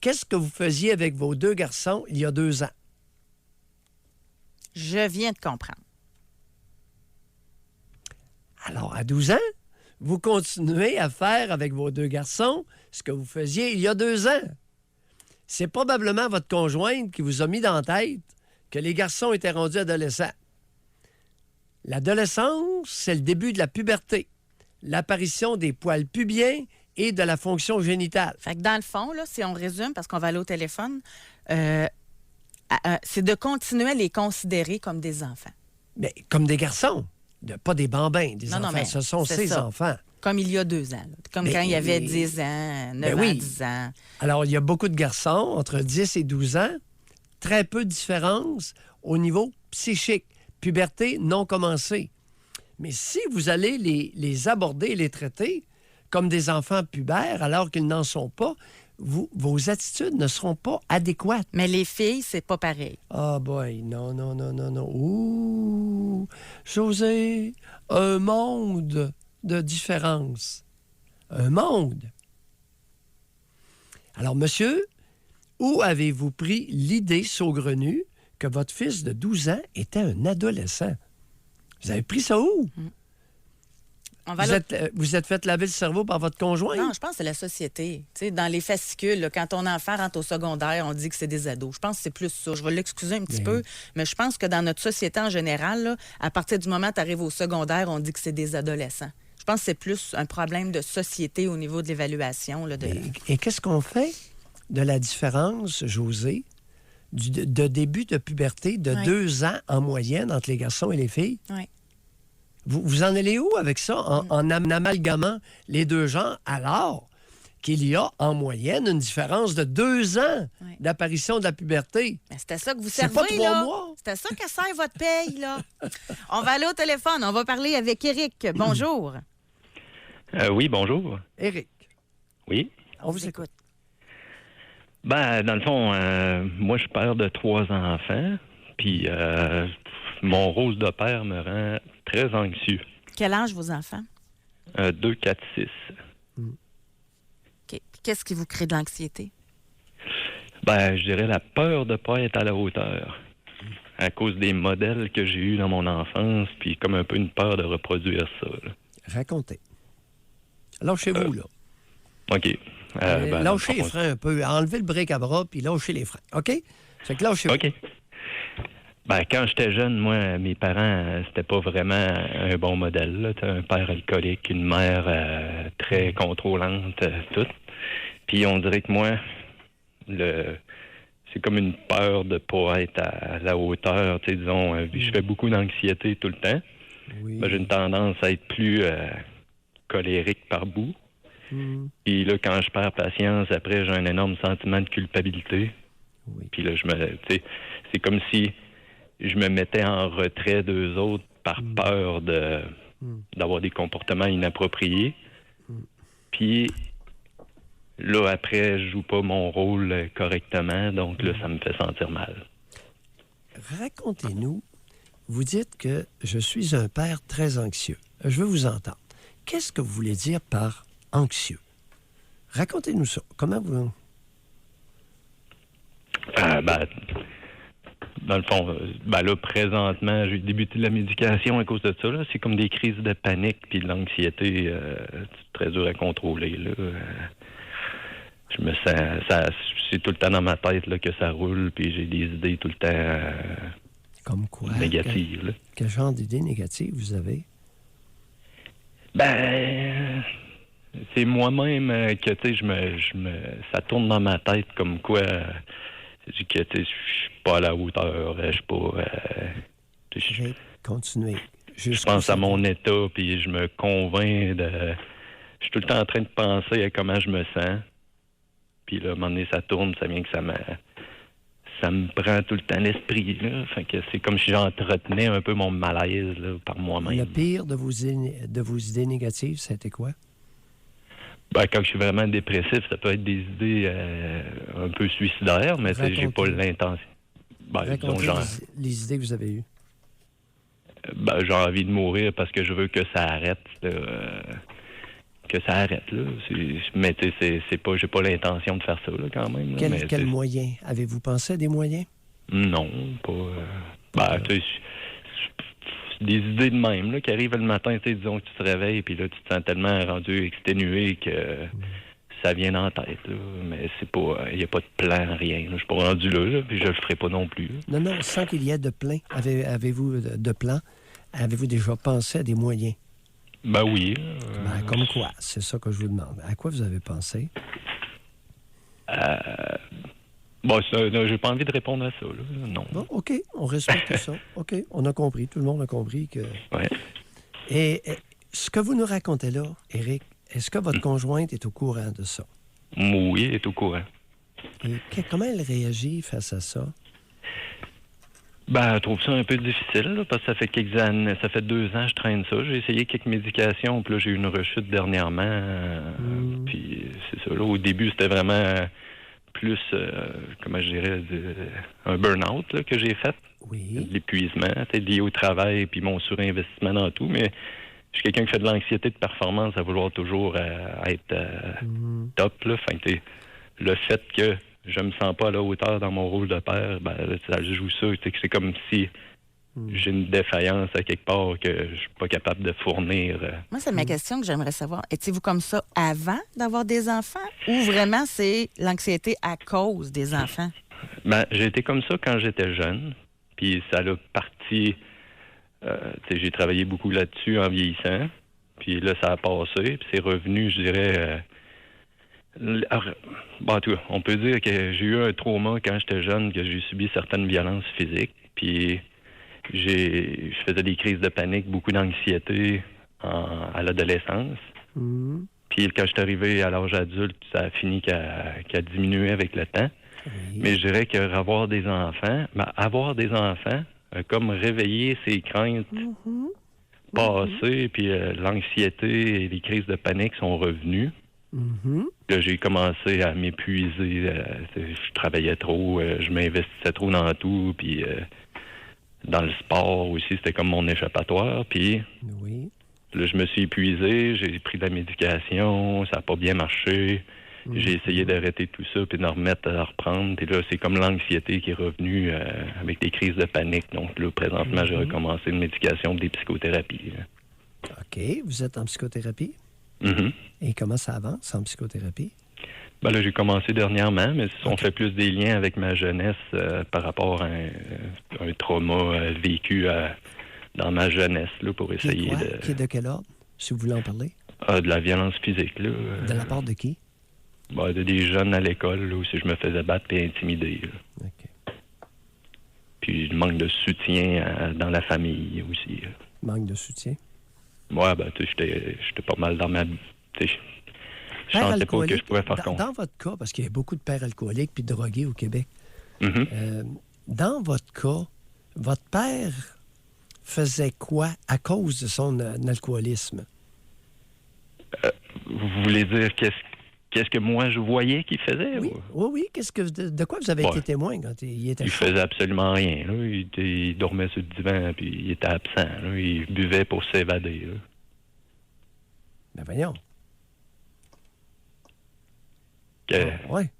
Qu'est-ce que vous faisiez avec vos 2 garçons il y a 2 ans? Je viens de comprendre. Alors, à 12 ans, vous continuez à faire avec vos 2 garçons ce que vous faisiez il y a 2 ans. C'est probablement votre conjointe qui vous a mis dans la tête que les garçons étaient rendus adolescents. L'adolescence, c'est le début de la puberté, l'apparition des poils pubiens et de la fonction génitale. Fait que dans le fond, là, si on résume, parce qu'on va aller au téléphone, c'est de continuer à les considérer comme des enfants. Mais comme des garçons, pas des bambins, des Non, enfants. mais ce sont c'est ces ça. enfants. Comme il y a 2 ans. Là. Comme Mais- quand il y avait 10 ans, 9 oui. ans, 10 ans. Alors, il y a beaucoup de garçons entre 10 et 12 ans, très peu de différence au niveau psychique. Puberté non commencée. Mais si vous allez les aborder et les traiter comme des enfants pubères alors qu'ils n'en sont pas, vos attitudes ne seront pas adéquates. Mais les filles, c'est pas pareil. Ah boy, non. Ouh, José, un monde de différence. Un monde. Alors, monsieur, où avez-vous pris l'idée saugrenue que votre fils de 12 ans était un adolescent? Vous avez pris ça où? On va Vous êtes fait laver le cerveau par votre conjoint? Non, je pense que c'est la société. Tu sais, dans les fascicules, là, quand ton enfant rentre au secondaire, on dit que c'est des ados. Je pense que c'est plus ça. Je vais l'excuser un petit peu, mais je pense que dans notre société en général, là, à partir du moment où tu arrives au secondaire, on dit que c'est des adolescents. Je pense que c'est plus un problème de société au niveau de l'évaluation. Là, Et qu'est-ce qu'on fait de la différence, José, de début de puberté de 2 ans en moyenne entre les garçons et les filles? Oui. Vous en allez où avec ça, en amalgamant les 2 genres, alors qu'il y a en moyenne une différence de 2 ans d'apparition de la puberté? Ben, c'était ça que vous C'est servez, pas 3 là. mois. C'était ça que sert votre paye, là. On va aller au téléphone. On va parler avec Éric. Bonjour. Oui, bonjour. Éric, Oui. on vous écoute. Ben, dans le fond, moi, je suis père de 3 enfants, puis mon rôle de père me rend très anxieux. Quel âge vos enfants? 2, 4, 6. OK. Qu'est-ce qui vous crée de l'anxiété? Ben, je dirais la peur de ne pas être à la hauteur, à cause des modèles que j'ai eus dans mon enfance, puis comme un peu une peur de reproduire ça. Là. Racontez. Lâchez-vous, là. OK. Ben, lâchez les on- freins un peu. Enlevez le bric à bras, puis lâchez les freins. OK? Fait que lâchez-vous. OK. Ben, quand j'étais jeune, moi, mes parents, c'était pas vraiment un bon modèle. Là. T'as un père alcoolique, une mère très contrôlante, tout. Puis on dirait que moi, c'est comme une peur de pas être à la hauteur. Tu sais, disons, je fais beaucoup d'anxiété tout le temps. Oui. Ben, j'ai une tendance à être plus colérique par bout. Puis là, quand je perds patience, après, j'ai un énorme sentiment de culpabilité. Oui. Puis là, c'est comme si je me mettais en retrait d'eux autres par peur d'avoir des comportements inappropriés. Puis là, après, je joue pas mon rôle correctement, donc là, ça me fait sentir mal. racontez-nous, vous dites que je suis un père très anxieux. Je veux vous entendre. Qu'est-ce que vous voulez dire par anxieux? Racontez-nous ça. Comment vous... Dans le fond, là, présentement, j'ai débuté la médication à cause de ça. Là. C'est comme des crises de panique puis de l'anxiété. C'est très dur à contrôler. Là. Je me sens... c'est tout le temps dans ma tête là, que ça roule, puis j'ai des idées tout le temps Comme quoi? négatives. Là. Quel genre d'idées négatives vous avez? C'est moi-même que, tu sais, ça tourne dans ma tête comme quoi... que je suis pas à la hauteur, je suis pas... Continuez. Je pense à mon état, puis je me convainc de... Je suis tout le temps en train de penser à comment je me sens. Puis là, à un moment donné, ça tourne, ça vient que ça me prend tout le temps l'esprit, là. Fait que c'est comme si j'entretenais un peu mon malaise, là, par moi-même. Le pire de vos idées négatives, c'était quoi? Quand je suis vraiment dépressif, ça peut être des idées un peu suicidaires, mais j'ai pas l'intention. Racontez les idées que vous avez eues. J'ai envie de mourir parce que je veux que ça arrête. Que ça arrête, là. Mais tu sais, c'est pas, j'ai pas l'intention de faire ça, là, quand même. Là. Quel moyen? Avez-vous pensé à des moyens? Non, pas... tu sais, c'est des idées de même, là, qui arrivent le matin, tu sais, disons que tu te réveilles, puis là, tu te sens tellement rendu exténué que ça vient dans la tête, là. Mais c'est pas... Il n'y a pas de plan, rien. Je suis pas rendu là, puis je le ferai pas non plus. Là. Non, sans qu'il y ait de plan. Avez-vous de plan? Avez-vous déjà pensé à des moyens? Oui. Comme quoi? C'est ça que je vous demande. À quoi vous avez pensé? J'ai pas envie de répondre à ça, là. Non. Bon, OK, on respecte ça. OK, on a compris. Tout le monde a compris que... Ouais. Et ce que vous nous racontez là, Éric, est-ce que votre conjointe est au courant de ça? Oui, elle est au courant. Et comment elle réagit face à ça? Elle trouve ça un peu difficile, là, parce que ça fait quelques années, ça fait 2 ans que je traîne ça. J'ai essayé quelques médications, puis là, j'ai eu une rechute dernièrement. Puis c'est ça, là, au début, c'était vraiment plus, comment je dirais, un burn-out là, que j'ai fait. Oui. De l'épuisement, lié au travail, puis mon surinvestissement dans tout, mais je suis quelqu'un qui fait de l'anxiété de performance à vouloir toujours être top, là. Enfin, le fait que je me sens pas à la hauteur dans mon rôle de père, ça joue ça. C'est comme si j'ai une défaillance à quelque part que je suis pas capable de fournir. Moi, c'est ma question que j'aimerais savoir. Étiez-vous comme ça avant d'avoir des enfants ou vraiment c'est l'anxiété à cause des enfants? J'ai été comme ça quand j'étais jeune. Puis ça a parti... j'ai travaillé beaucoup là-dessus en vieillissant. Puis là, ça a passé. Puis c'est revenu, je dirais... on peut dire que j'ai eu un trauma quand j'étais jeune, que j'ai subi certaines violences physiques. Puis je faisais des crises de panique, beaucoup d'anxiété à l'adolescence. Puis quand je suis arrivé à l'âge adulte, ça a fini qu'à diminuer avec le temps. Oui. Mais je dirais que avoir des enfants, comme réveiller ses craintes passées, puis l'anxiété et les crises de panique sont revenues. Là, j'ai commencé à m'épuiser. Je travaillais trop, je m'investissais trop dans tout, puis dans le sport aussi, c'était comme mon échappatoire. Puis là, je me suis épuisé, j'ai pris de la médication, ça n'a pas bien marché. J'ai essayé d'arrêter tout ça, puis de reprendre. Puis là, c'est comme l'anxiété qui est revenue avec des crises de panique. Donc là, présentement, j'ai recommencé une médication, des psychothérapies. Là. OK. Vous êtes en psychothérapie? Mm-hmm. Et comment ça avance en psychothérapie? Là, j'ai commencé dernièrement, mais on fait plus des liens avec ma jeunesse par rapport à un trauma vécu dans ma jeunesse, là, pour essayer de... Qui est de quel ordre, si vous voulez en parler? De la violence physique, là. De la part de qui? De des jeunes à l'école, là, où je me faisais battre et intimider. Là. OK. Puis le manque de soutien dans la famille aussi. Là. Manque de soutien? Ouais, j'étais pas mal dans ma... Je sentais pas que je pouvais faire compte. Dans votre cas, parce qu'il y a beaucoup de pères alcooliques puis drogués au Québec, Mm-hmm. Dans votre cas, votre père faisait quoi à cause de son alcoolisme? Vous voulez dire Qu'est-ce que moi je voyais qu'il faisait? Oui, oui. De quoi vous avez été témoin quand il était Il chaud? faisait absolument rien. Là. Il dormait sur le divan, puis il était absent. Là. Il buvait pour s'évader. Là. Ben voyons. Ouais.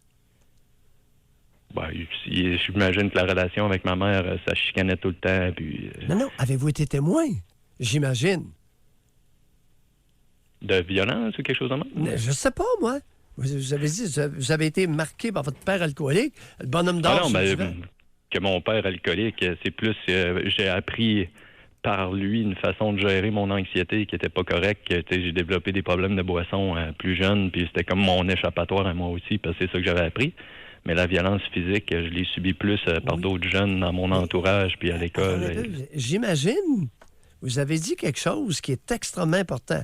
Ben, j'imagine que la relation avec ma mère, ça chicanait tout le temps. Puis, Non. Avez-vous été témoin? J'imagine. De violence ou quelque chose de même? Je sais pas, moi. Vous avez dit, vous avez été marqué par votre père alcoolique, le bonhomme d'or. Ah non, que mon père alcoolique, c'est plus, j'ai appris par lui une façon de gérer mon anxiété qui était pas correcte. J'ai développé des problèmes de boisson plus jeune, puis c'était comme mon échappatoire à moi aussi, parce que c'est ça que j'avais appris. Mais la violence physique, je l'ai subie plus par d'autres jeunes dans mon entourage, puis à l'école. J'imagine, vous avez dit quelque chose qui est extrêmement important.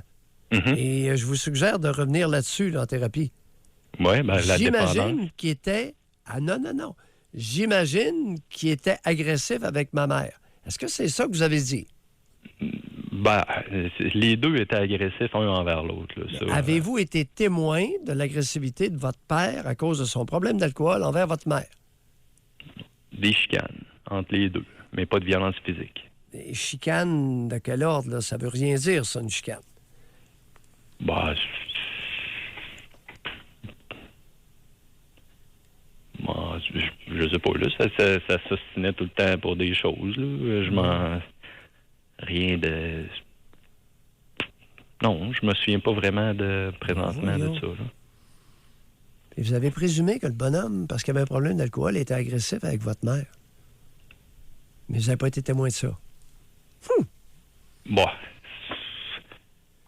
Mm-hmm. Et je vous suggère de revenir là-dessus, là, en thérapie. Oui, la dépendance. J'imagine qu'il était... Ah non. J'imagine qu'il était agressif avec ma mère. Est-ce que c'est ça que vous avez dit? Ben, les deux étaient agressifs un envers l'autre. Avez-vous été témoin de l'agressivité de votre père à cause de son problème d'alcool envers votre mère? Des chicanes entre les deux, mais pas de violence physique. Des chicanes de quel ordre, là? Ça veut rien dire, ça, une chicane. Ben, je sais pas, là, ça s'ostinait tout le temps pour des choses, là. Je m'en... Rien de... Non, je me souviens pas vraiment présentement de ça, là. Et vous avez présumé que le bonhomme, parce qu'il avait un problème d'alcool, était agressif avec votre mère. Mais vous n'avez pas été témoin de ça. Bon.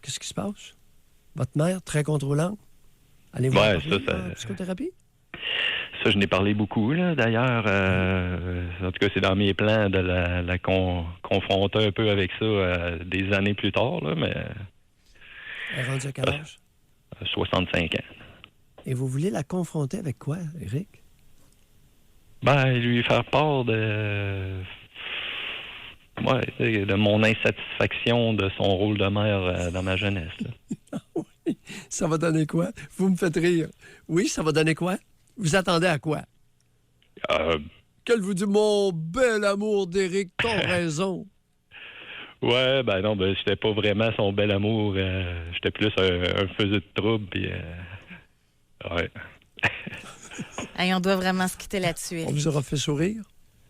Qu'est-ce qui se passe? Votre mère, très contrôlante? Allez-vous en psychothérapie? Ça, je n'ai parlé beaucoup, là. D'ailleurs, en tout cas, c'est dans mes plans de la confronter un peu avec ça des années plus tard, là, mais... Elle est rendue à quel âge? 65 ans. Et vous voulez la confronter avec quoi, Éric? Ben, lui faire part de mon insatisfaction de son rôle de mère dans ma jeunesse. Oui, ça va donner quoi? Vous me faites rire. Oui, ça va donner quoi? Vous attendez à quoi? Qu'elle vous dit, mon bel amour d'Éric, t'as raison. Ouais, ben non, j'étais pas vraiment son bel amour. J'étais plus un faiseux de trouble, puis... ouais. Hey, on doit vraiment se quitter là-dessus, Éric. On vous aura fait sourire?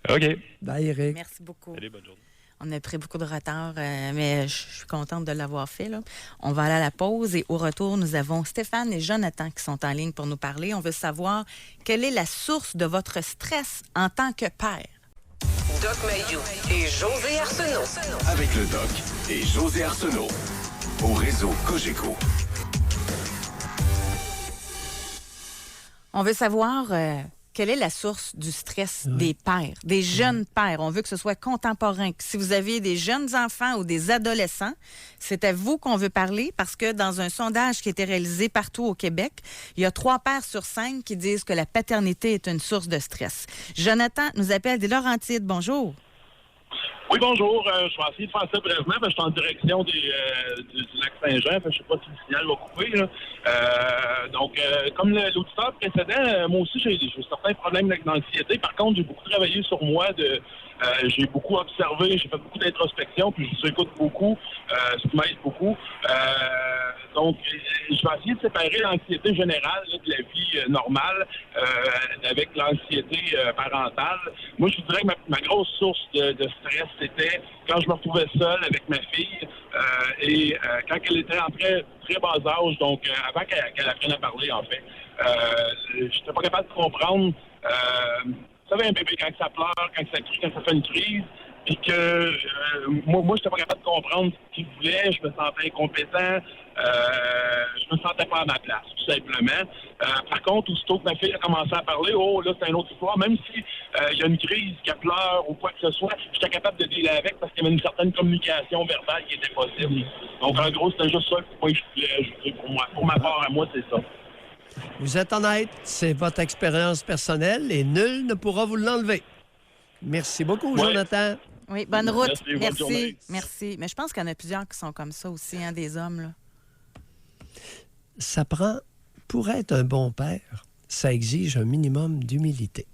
OK. Bye, Éric. Merci beaucoup. Allez, bonne journée. On a pris beaucoup de retard, mais je suis contente de l'avoir fait, là. On va aller à la pause et au retour, nous avons Stéphane et Jonathan qui sont en ligne pour nous parler. On veut savoir quelle est la source de votre stress en tant que père. Doc Mayou et José Arsenault. Avec le Doc et José Arsenault. Au réseau Cogeco. On veut savoir quelle est la source du stress des pères, des jeunes pères. On veut que ce soit contemporain. Si vous avez des jeunes enfants ou des adolescents, c'est à vous qu'on veut parler parce que dans un sondage qui a été réalisé partout au Québec, il y a 3 pères sur 5 qui disent que la paternité est une source de stress. Jonathan nous appelle des Laurentides. Bonjour. Oui, bonjour. Je vais essayer de faire ça brièvement. Je suis en direction du lac Saint-Jean. Je ne sais pas si le signal va couper. Là. Donc, comme l'auditeur précédent, moi aussi, j'ai certains problèmes d'anxiété. Par contre, j'ai beaucoup travaillé sur moi. J'ai beaucoup observé, j'ai fait beaucoup d'introspection, puis je écoute beaucoup, ce qui m'aide beaucoup. Donc, je vais essayer de séparer l'anxiété générale là, de la vie normale avec l'anxiété parentale. Moi, je vous dirais que ma grosse source de stress, c'était quand je me retrouvais seul avec ma fille et quand elle était en très, très bas âge, donc avant qu'elle apprenne à parler, en fait. Je n'étais pas capable de comprendre... Vous savez, un bébé, quand ça pleure, quand ça crie, quand ça fait une crise, puis que moi, je n'étais pas capable de comprendre ce qu'il voulait, je me sentais incompétent, je me sentais pas à ma place, tout simplement. Par contre, aussitôt que ma fille a commencé à parler, là, c'est une autre histoire. Même si il y a une crise, qu'elle pleure ou quoi que ce soit, j'étais capable de dealer avec parce qu'il y avait une certaine communication verbale qui était possible. Donc, en gros, c'était juste ça que je voulais ajouter pour moi. Pour ma part, à moi, c'est ça. Vous êtes honnête, c'est votre expérience personnelle et nul ne pourra vous l'enlever. Merci beaucoup, Jonathan. Oui, bonne route. Merci. Merci. Mais je pense qu'il y en a plusieurs qui sont comme ça aussi, hein, des hommes. Là. Ça prend pour être un bon père, ça exige un minimum d'humilité.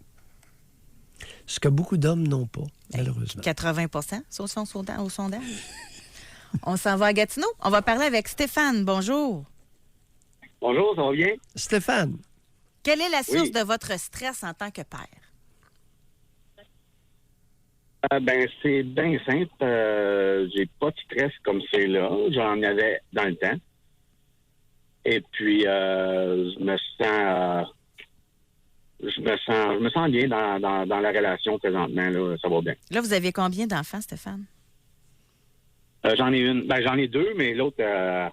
Ce que beaucoup d'hommes n'ont pas, malheureusement. 80 sur son au sondage. On s'en va à Gatineau. On va parler avec Stéphane. Bonjour. Bonjour, ça va bien? Stéphane. Quelle est la source de votre stress en tant que père? C'est bien simple. J'ai pas de stress comme c'est là. J'en avais dans le temps. Et puis, je me sens bien dans la relation présentement. Là, ça va bien. Là, vous avez combien d'enfants, Stéphane? J'en ai une. J'en ai deux, mais l'autre, elle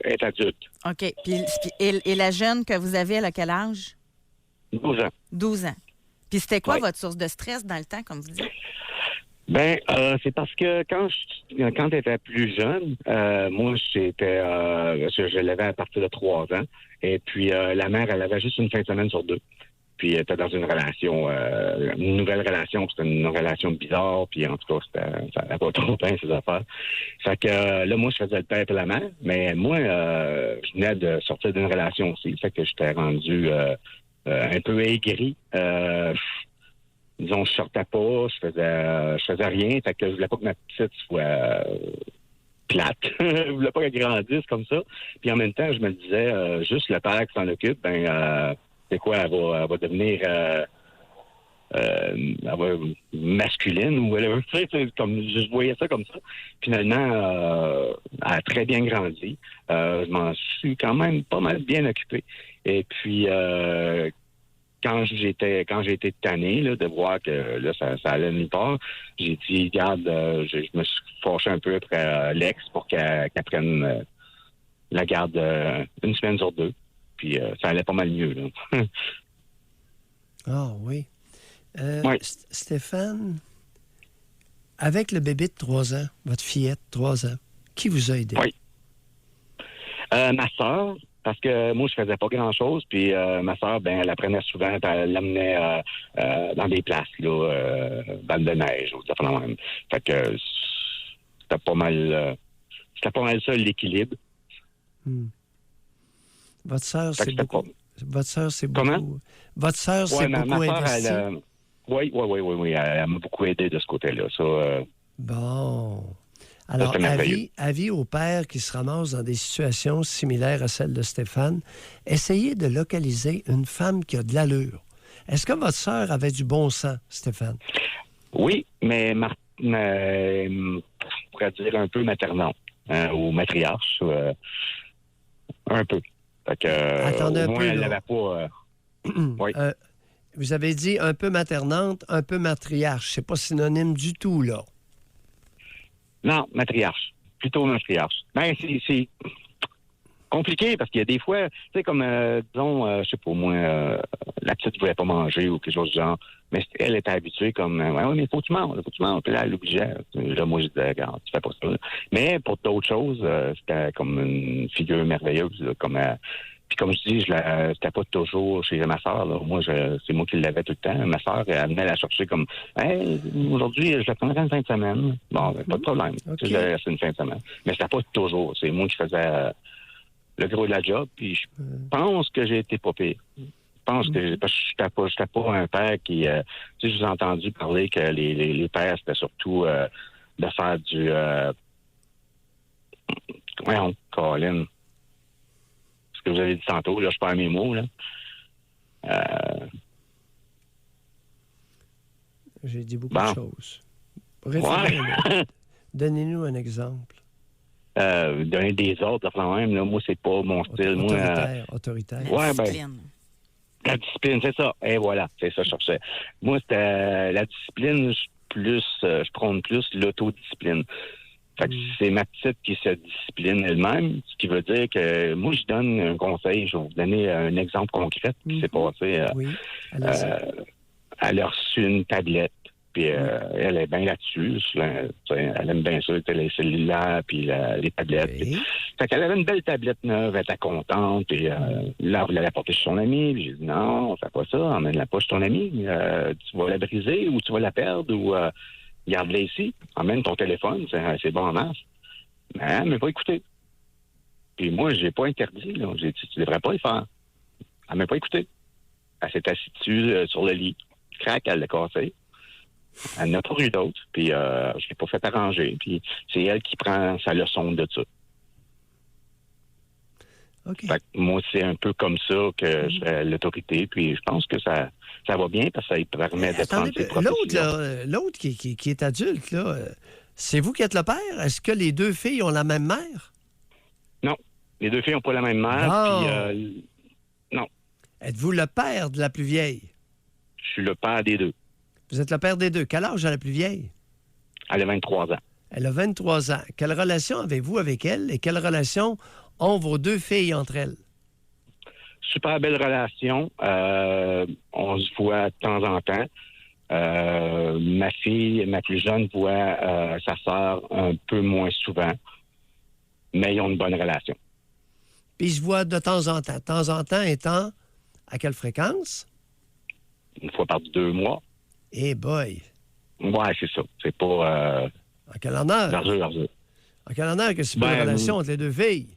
est adulte. OK. Puis, et la jeune que vous avez, elle a quel âge? 12 ans. 12 ans. Puis c'était quoi Ouais. votre source de stress dans le temps, comme vous dites? C'est parce que quand j'étais plus jeune, moi, je l'avais à partir de 3 ans. Et puis, la mère, elle avait juste une fin de semaine sur 2. Puis, elle était dans une relation, une nouvelle relation. C'était une relation bizarre. Puis, en tout cas, ça n'avait pas trop bien, ces affaires. Fait que là, moi, je faisais le père et la mère. Mais moi, je venais de sortir d'une relation aussi. Fait que j'étais rendu un peu aigri. Disons, je sortais pas, je faisais rien. Fait que je voulais pas que ma petite soit plate. Je voulais pas qu'elle grandisse comme ça. Puis en même temps, je me disais, juste le père qui s'en occupe, c'est quoi, elle va devenir elle va masculine ou whatever. Tu sais, je voyais ça comme ça. Finalement, elle a très bien grandi. Je m'en suis quand même pas mal bien occupé. Et puis quand j'ai été tanné là, de voir que là, ça allait nulle part, j'ai dit, regarde, je me suis fâché un peu après l'ex pour qu'elle prenne la garde une semaine sur 2. Puis ça allait pas mal mieux. Là. Ah oui. Oui. Stéphane, avec le bébé de 3 ans, votre fillette, 3 ans, qui vous a aidé? Oui. Ma sœur, parce que moi, je faisais pas grand-chose, puis ma sœur, elle apprenait souvent, puis elle l'amenait dans des places, là, dans de neige, ou de même. Fait que c'était pas mal ça, l'équilibre. Votre sœur, Fait que c'est c'était beaucoup. pas- Votre sœur, c'est Comment? beaucoup. Votre sœur, c'est Ouais, ma beaucoup sœur, investi. oui, elle m'a beaucoup aidé de ce côté-là. Ça, Bon. Alors, c'est merveilleux. avis aux pères qui se ramassent dans des situations similaires à celle de Stéphane, essayez de localiser une femme qui a de l'allure. Est-ce que votre sœur avait du bon sens, Stéphane? oui, mais on pourrait dire un peu maternante, ou matriarche, un peu. Fait que, Attendez au un moins, peu, elle là. n'avait pas... oui. Vous avez dit un peu maternante, un peu matriarche. C'est pas synonyme du tout, là. Non, matriarche. Plutôt matriarche. C'est compliqué parce qu'il y a des fois, tu sais, comme, disons, je sais pas, moi, la petite ne voulait pas manger ou quelque chose du genre, mais elle était habituée comme, ouais, mais faut que tu manges. Puis là, elle l'obligeait. Là, moi, je disais, regarde, tu fais pas ça. Mais pour d'autres choses, c'était comme une figure merveilleuse, là, comme... puis comme je dis, c'était pas toujours chez ma soeur. Moi, c'est moi qui l'avais tout le temps. Ma soeur, elle venait la chercher comme, hey, aujourd'hui, je la prendrai une fin de semaine. Bon, pas de problème. Okay. Je la laisse une fin de semaine. Mais c'était pas toujours. C'est moi qui faisais le gros de la job. Puis je pense que j'ai été pas pire. Je pense que parce que j'étais pas un père qui... tu sais, je vous ai entendu parler que les pères, c'était surtout de faire du... voyons, Colin. Ce que vous avez dit tantôt, là, je perds mes mots, là. J'ai dit beaucoup Bon. de choses. Référez-le. Donnez-nous un exemple. Donner des ordres, enfin, même, là, moi, c'est pas mon style. Moi, Autoritaire. ouais, Discipline. la discipline, c'est ça. Et voilà, c'est ça que je cherchais. Moi, c'était la discipline, je prône plus l'autodiscipline. Fait que c'est ma petite qui se discipline elle-même, ce qui veut dire que moi, je donne un conseil. Je vais vous donner un exemple concret qui s'est passé. Oui, allez-y. Elle a reçu une tablette, puis elle est bien là-dessus. Elle aime bien ça, les cellulaires, puis les tablettes. Oui. Fait qu'elle avait une belle tablette neuve, elle était contente, puis là, elle voulait la porter chez son ami. Puis j'ai dit, non, on fait pas ça, emmène-la pas chez ton ami. Tu vas la briser ou tu vas la perdre ou... garde-la ici, emmène ton téléphone, c'est bon en masse. Mais elle m'a pas écouté. Puis moi, j'ai pas interdit. Là. J'ai dit, tu devrais pas le faire. Elle m'a pas écouté. Elle s'est assise dessus, sur le lit. Crac, elle l'a cassé. Elle n'a pas eu d'autre. Puis je l'ai pas fait arranger. Puis c'est elle qui prend sa leçon de ça. OK. Fait que moi, c'est un peu comme ça que je fais l'autorité. Puis je pense que ça va bien parce que ça lui permet de prendre ses propres décisions. L'autre qui est adulte, là, c'est vous qui êtes le père? Est-ce que les deux filles ont la même mère? Non. Les deux filles n'ont pas la même mère. Non. Puis, non. Êtes-vous le père de la plus vieille? Je suis le père des deux. Vous êtes le père des deux. Quel âge a la plus vieille? Elle a 23 ans. Elle a 23 ans. Quelle relation avez-vous avec elle et quelle relation ont vos deux filles entre elles? Super belle relation. On se voit de temps en temps. Ma fille, ma plus jeune, voit sa sœur un peu moins souvent, mais ils ont une bonne relation. Puis ils se voient de temps en temps. De temps en temps étant à quelle fréquence? Une fois par 2 mois. Eh boy! Ouais, c'est ça. C'est pas En quel honneur? l'argeux. En quel honneur que c'est pas une relation entre les deux filles?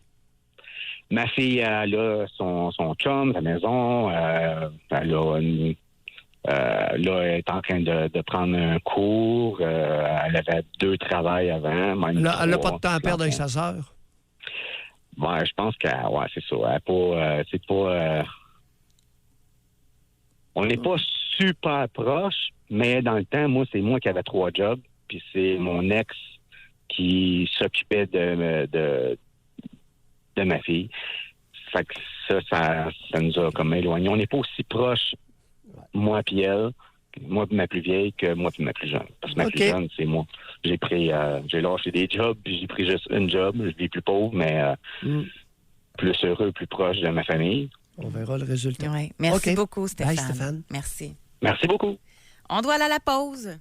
Ma fille, elle a son chum à la maison. Elle est en train de prendre un cours. Elle avait 2 travails avant. Même Elle n'a pas 3. de temps à perdre avec sa sœur. Ouais, je pense que ouais, c'est ça. Elle a pas, c'est pas. On n'est pas super proches, mais dans le temps, moi, c'est moi qui avais 3 jobs, puis c'est mon ex qui s'occupait de ma fille. Fait que ça nous a comme éloignés. On n'est pas aussi proches, moi puis elle, moi puis ma plus vieille, que moi puis ma plus jeune. Parce que ma plus jeune, c'est moi. J'ai lâché des jobs, puis j'ai pris juste une job. Je vis plus pauvre, mais plus heureux, plus proche de ma famille. On verra le résultat. Ouais. Merci beaucoup, Stéphane. Bye, Stéphane. Merci. Merci beaucoup. On doit aller à la pause.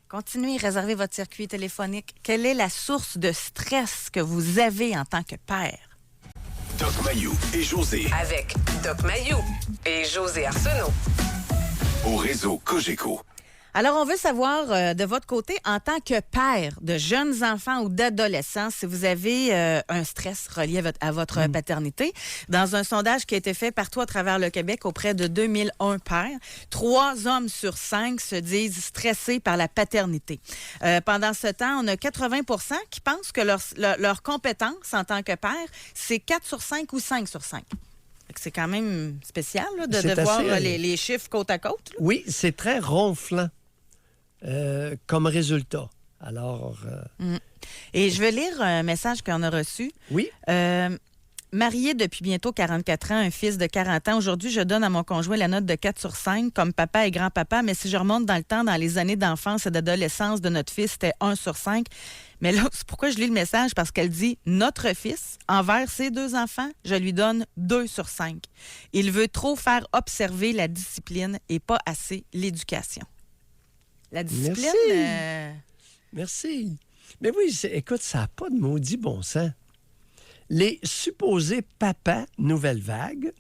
Continuez, réservez votre circuit téléphonique. Quelle est la source de stress que vous avez en tant que père? Doc Mayou et José Avec Doc Mayou et José Arsenault. au réseau Cogeco. Alors, on veut savoir de votre côté, en tant que père de jeunes enfants ou d'adolescents, si vous avez un stress relié à votre paternité. Dans un sondage qui a été fait partout à travers le Québec auprès de 2001 pères, 3 hommes sur 5 se disent stressés par la paternité. Pendant ce temps, on a 80 % qui pensent que leur compétence en tant que père, c'est 4 sur 5 ou 5 sur 5. C'est quand même spécial là, de voir les chiffres côte à côte. Là. Oui, c'est très ronflant comme résultat. Alors... Et je vais lire un message qu'on a reçu. Oui. Mariée depuis bientôt 44 ans, un fils de 40 ans. Aujourd'hui, je donne à mon conjoint la note de 4 sur 5 comme papa et grand-papa. Mais si je remonte dans le temps, dans les années d'enfance et d'adolescence de notre fils, c'était 1 sur 5. Mais là, c'est pourquoi je lis le message, parce qu'elle dit « Notre fils, envers ses 2 enfants, je lui donne 2 sur 5. Il veut trop faire observer la discipline et pas assez l'éducation. » La discipline... Merci. Mais oui, écoute, ça n'a pas de maudit bon sens. Les supposés papas nouvelle vague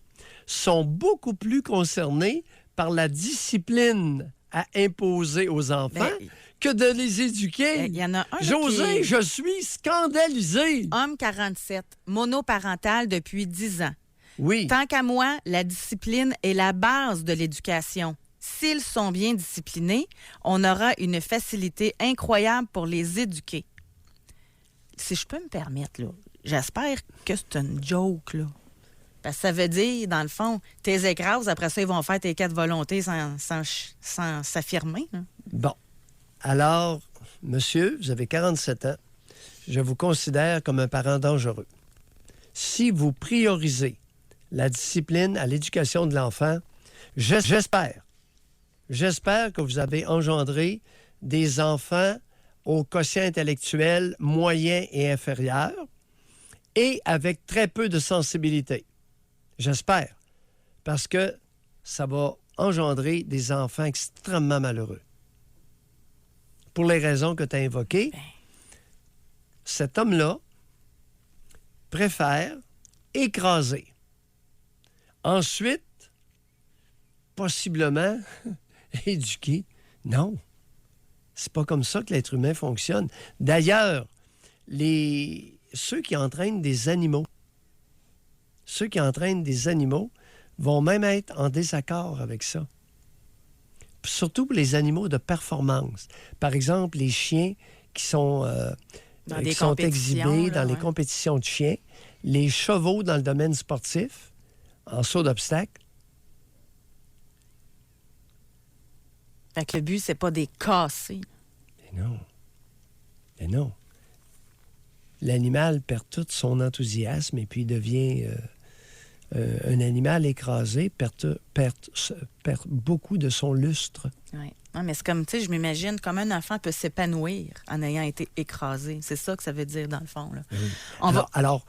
sont beaucoup plus concernés par la discipline à imposer aux enfants que de les éduquer. Il y en a un José, je suis scandalisé. Homme 47, monoparental depuis 10 ans. Oui. Tant qu'à moi, la discipline est la base de l'éducation. S'ils sont bien disciplinés, on aura une facilité incroyable pour les éduquer. Si je peux me permettre, là, j'espère que c'est une joke, là. Parce que ça veut dire, dans le fond, tes écrases, après ça, ils vont faire tes 4 volontés sans s'affirmer. Hein. Bon. Alors, monsieur, vous avez 47 ans. Je vous considère comme un parent dangereux. Si vous priorisez la discipline à l'éducation de l'enfant, j'espère que vous avez engendré des enfants au quotient intellectuel moyen et inférieur et avec très peu de sensibilité. J'espère, parce que ça va engendrer des enfants extrêmement malheureux. Pour les raisons que tu as invoquées, cet homme-là préfère écraser. Ensuite, possiblement, éduquer. Non, c'est pas comme ça que l'être humain fonctionne. D'ailleurs, ceux qui entraînent des animaux ceux qui entraînent des animaux vont même être en désaccord avec ça. Surtout pour les animaux de performance. Par exemple, les chiens qui sont, Dans qui sont compétitions, exhibés là, dans les ouais. compétitions de chiens, les chevaux dans le domaine sportif, en saut d'obstacle. Fait que le but, c'est pas des casser. Mais non. Mais non. L'animal perd tout son enthousiasme et puis devient un animal écrasé, perd beaucoup de son lustre. Ouais. Non, mais c'est comme, tu sais, je m'imagine comme un enfant peut s'épanouir en ayant été écrasé. C'est ça que ça veut dire, dans le fond. Là. Oui. Alors,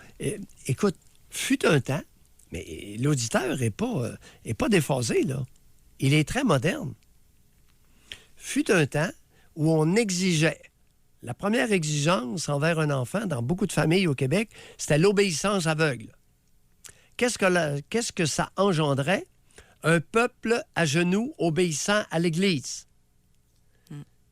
écoute, fut un temps, mais l'auditeur n'est pas déphasé, là. Il est très moderne. Fut un temps où on exigeait. La première exigence envers un enfant dans beaucoup de familles au Québec, c'était l'obéissance aveugle. Qu'est-ce que ça engendrait? Un peuple à genoux obéissant à l'Église.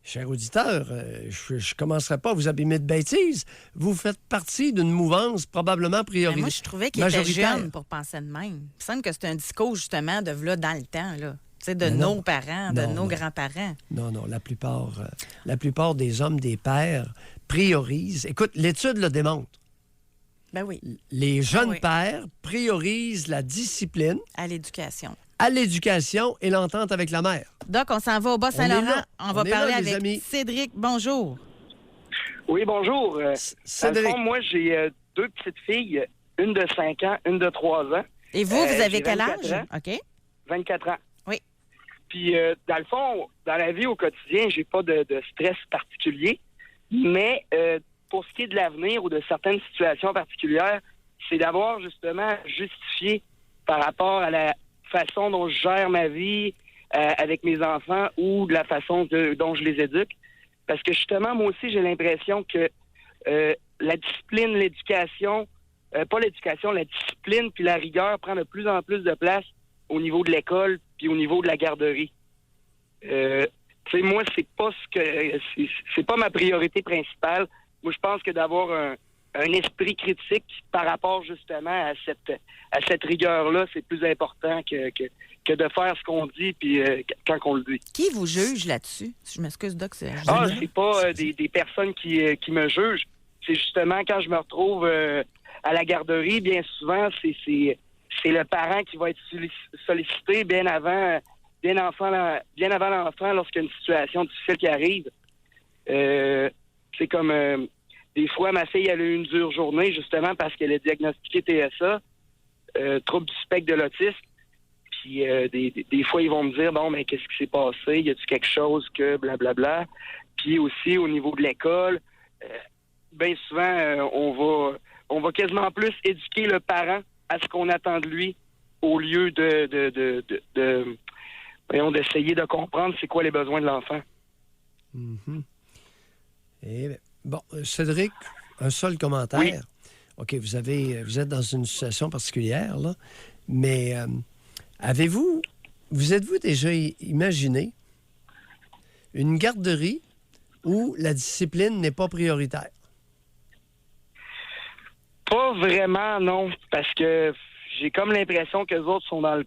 Cher auditeur, je ne commencerai pas à vous abîmer de bêtises. Vous faites partie d'une mouvance probablement prioritaire. Moi, je trouvais qu'il était jeune pour penser de même. Il me semble que c'est un discours, justement, de là dans le temps, là. Tu sais, de nos parents, de nos grands-parents. Non, la plupart des hommes, des pères, priorisent. Écoute, l'étude le démontre. Ben oui. Les jeunes pères priorisent la discipline à l'éducation. À l'éducation et l'entente avec la mère. Doc, on s'en va au Bas-Saint-Laurent. On va parler avec amis. Cédric. Bonjour. Oui, bonjour. Cédric. Dans le fond, moi, j'ai deux petites filles, une de 5 ans, une de 3 ans. Et vous avez quel âge? Ans. OK. 24 ans. Oui. Puis, dans le fond, dans la vie au quotidien, j'ai pas de stress particulier. Mais pour ce qui est de l'avenir ou de certaines situations particulières, c'est d'avoir justement justifié par rapport à la façon dont je gère ma vie avec mes enfants ou de la façon dont je les éduque. Parce que justement, moi aussi, j'ai l'impression que la discipline, l'éducation, pas l'éducation, la discipline puis la rigueur prend de plus en plus de place au niveau de l'école puis au niveau de la garderie. Tu sais, moi, c'est pas ma priorité principale. Moi, je pense que d'avoir un esprit critique par rapport justement à cette rigueur-là, c'est plus important que de faire ce qu'on dit puis quand on le dit. Qui vous juge là-dessus? Je m'excuse, Doc. C'est pas des personnes qui me jugent. C'est justement quand je me retrouve à la garderie, bien souvent, c'est le parent qui va être sollicité bien avant l'enfant lorsqu'il y a une situation difficile qui arrive. C'est comme des fois, ma fille, elle a eu une dure journée justement parce qu'elle a diagnostiqué TSA, trouble du spectre de l'autisme. Puis des fois, ils vont me dire, bon, mais qu'est-ce qui s'est passé? Y a-t-il quelque chose que blablabla? Puis aussi, au niveau de l'école, bien souvent, on va quasiment plus éduquer le parent à ce qu'on attend de lui au lieu d'essayer de comprendre c'est quoi les besoins de l'enfant. Mm-hmm. Et bon, Cédric, un seul commentaire. Oui. OK, vous êtes dans une situation particulière, là, mais êtes-vous déjà imaginé une garderie où la discipline n'est pas prioritaire? Pas vraiment, non, parce que j'ai comme l'impression que les autres sont dans un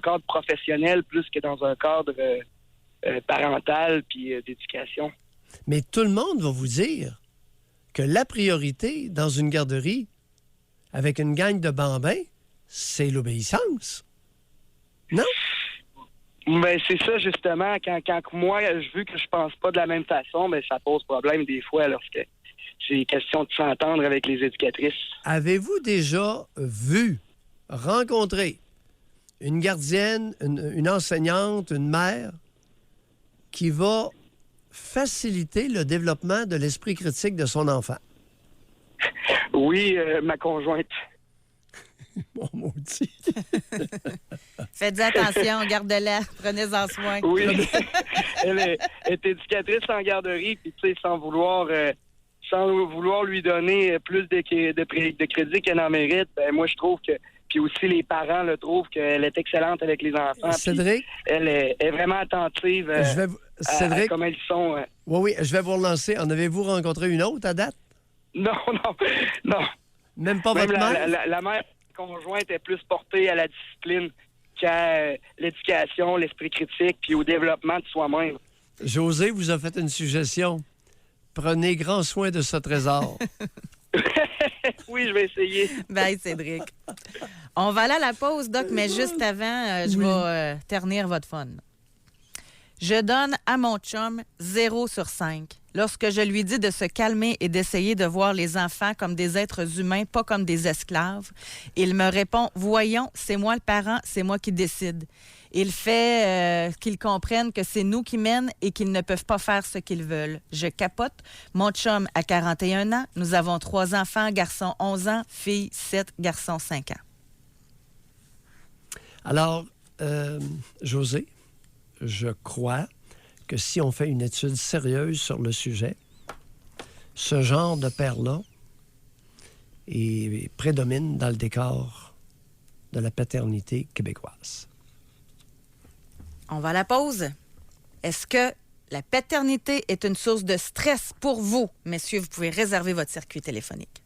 cadre professionnel plus que dans un cadre parental puis d'éducation. Mais tout le monde va vous dire que la priorité dans une garderie avec une gang de bambins, c'est l'obéissance. Non? Ben, c'est ça, justement. Quand moi, vu que je pense pas de la même façon, ben, ça pose problème des fois lorsque c'est question de s'entendre avec les éducatrices. Avez-vous déjà rencontré une gardienne, une enseignante, une mère qui va faciliter le développement de l'esprit critique de son enfant? Oui, ma conjointe. Bon maudit. Faites attention, gardez-la, prenez-en soin. Oui, elle est éducatrice en garderie, puis tu sais, sans vouloir lui donner plus de crédit qu'elle en mérite, ben moi je trouve que, puis aussi les parents le trouvent qu'elle est excellente avec les enfants. Cédric? Elle est vraiment attentive à comment ils sont. Oui, je vais vous relancer. En avez-vous rencontré une autre à date? Non. Même pas votre mère? La mère. conjointe est plus portée à la discipline qu'à l'éducation, l'esprit critique, puis au développement de soi-même. José vous a fait une suggestion. Prenez grand soin de ce trésor. Oui, je vais essayer. Bye, Cédric. On va aller à la pause, Doc, mais juste avant, je vais ternir votre fun. Je donne à mon chum 0 sur 5. Lorsque je lui dis de se calmer et d'essayer de voir les enfants comme des êtres humains, pas comme des esclaves, il me répond « Voyons, c'est moi le parent, c'est moi qui décide. » Il fait qu'ils comprennent que c'est nous qui mènent et qu'ils ne peuvent pas faire ce qu'ils veulent. Je capote. Mon chum a 41 ans. Nous avons 3 enfants, garçon 11 ans, fille 7, garçon 5 ans. Alors, José, je crois que si on fait une étude sérieuse sur le sujet, ce genre de père-là prédomine dans le décor de la paternité québécoise. On va à la pause. Est-ce que la paternité est une source de stress pour vous? Messieurs, vous pouvez réserver votre circuit téléphonique.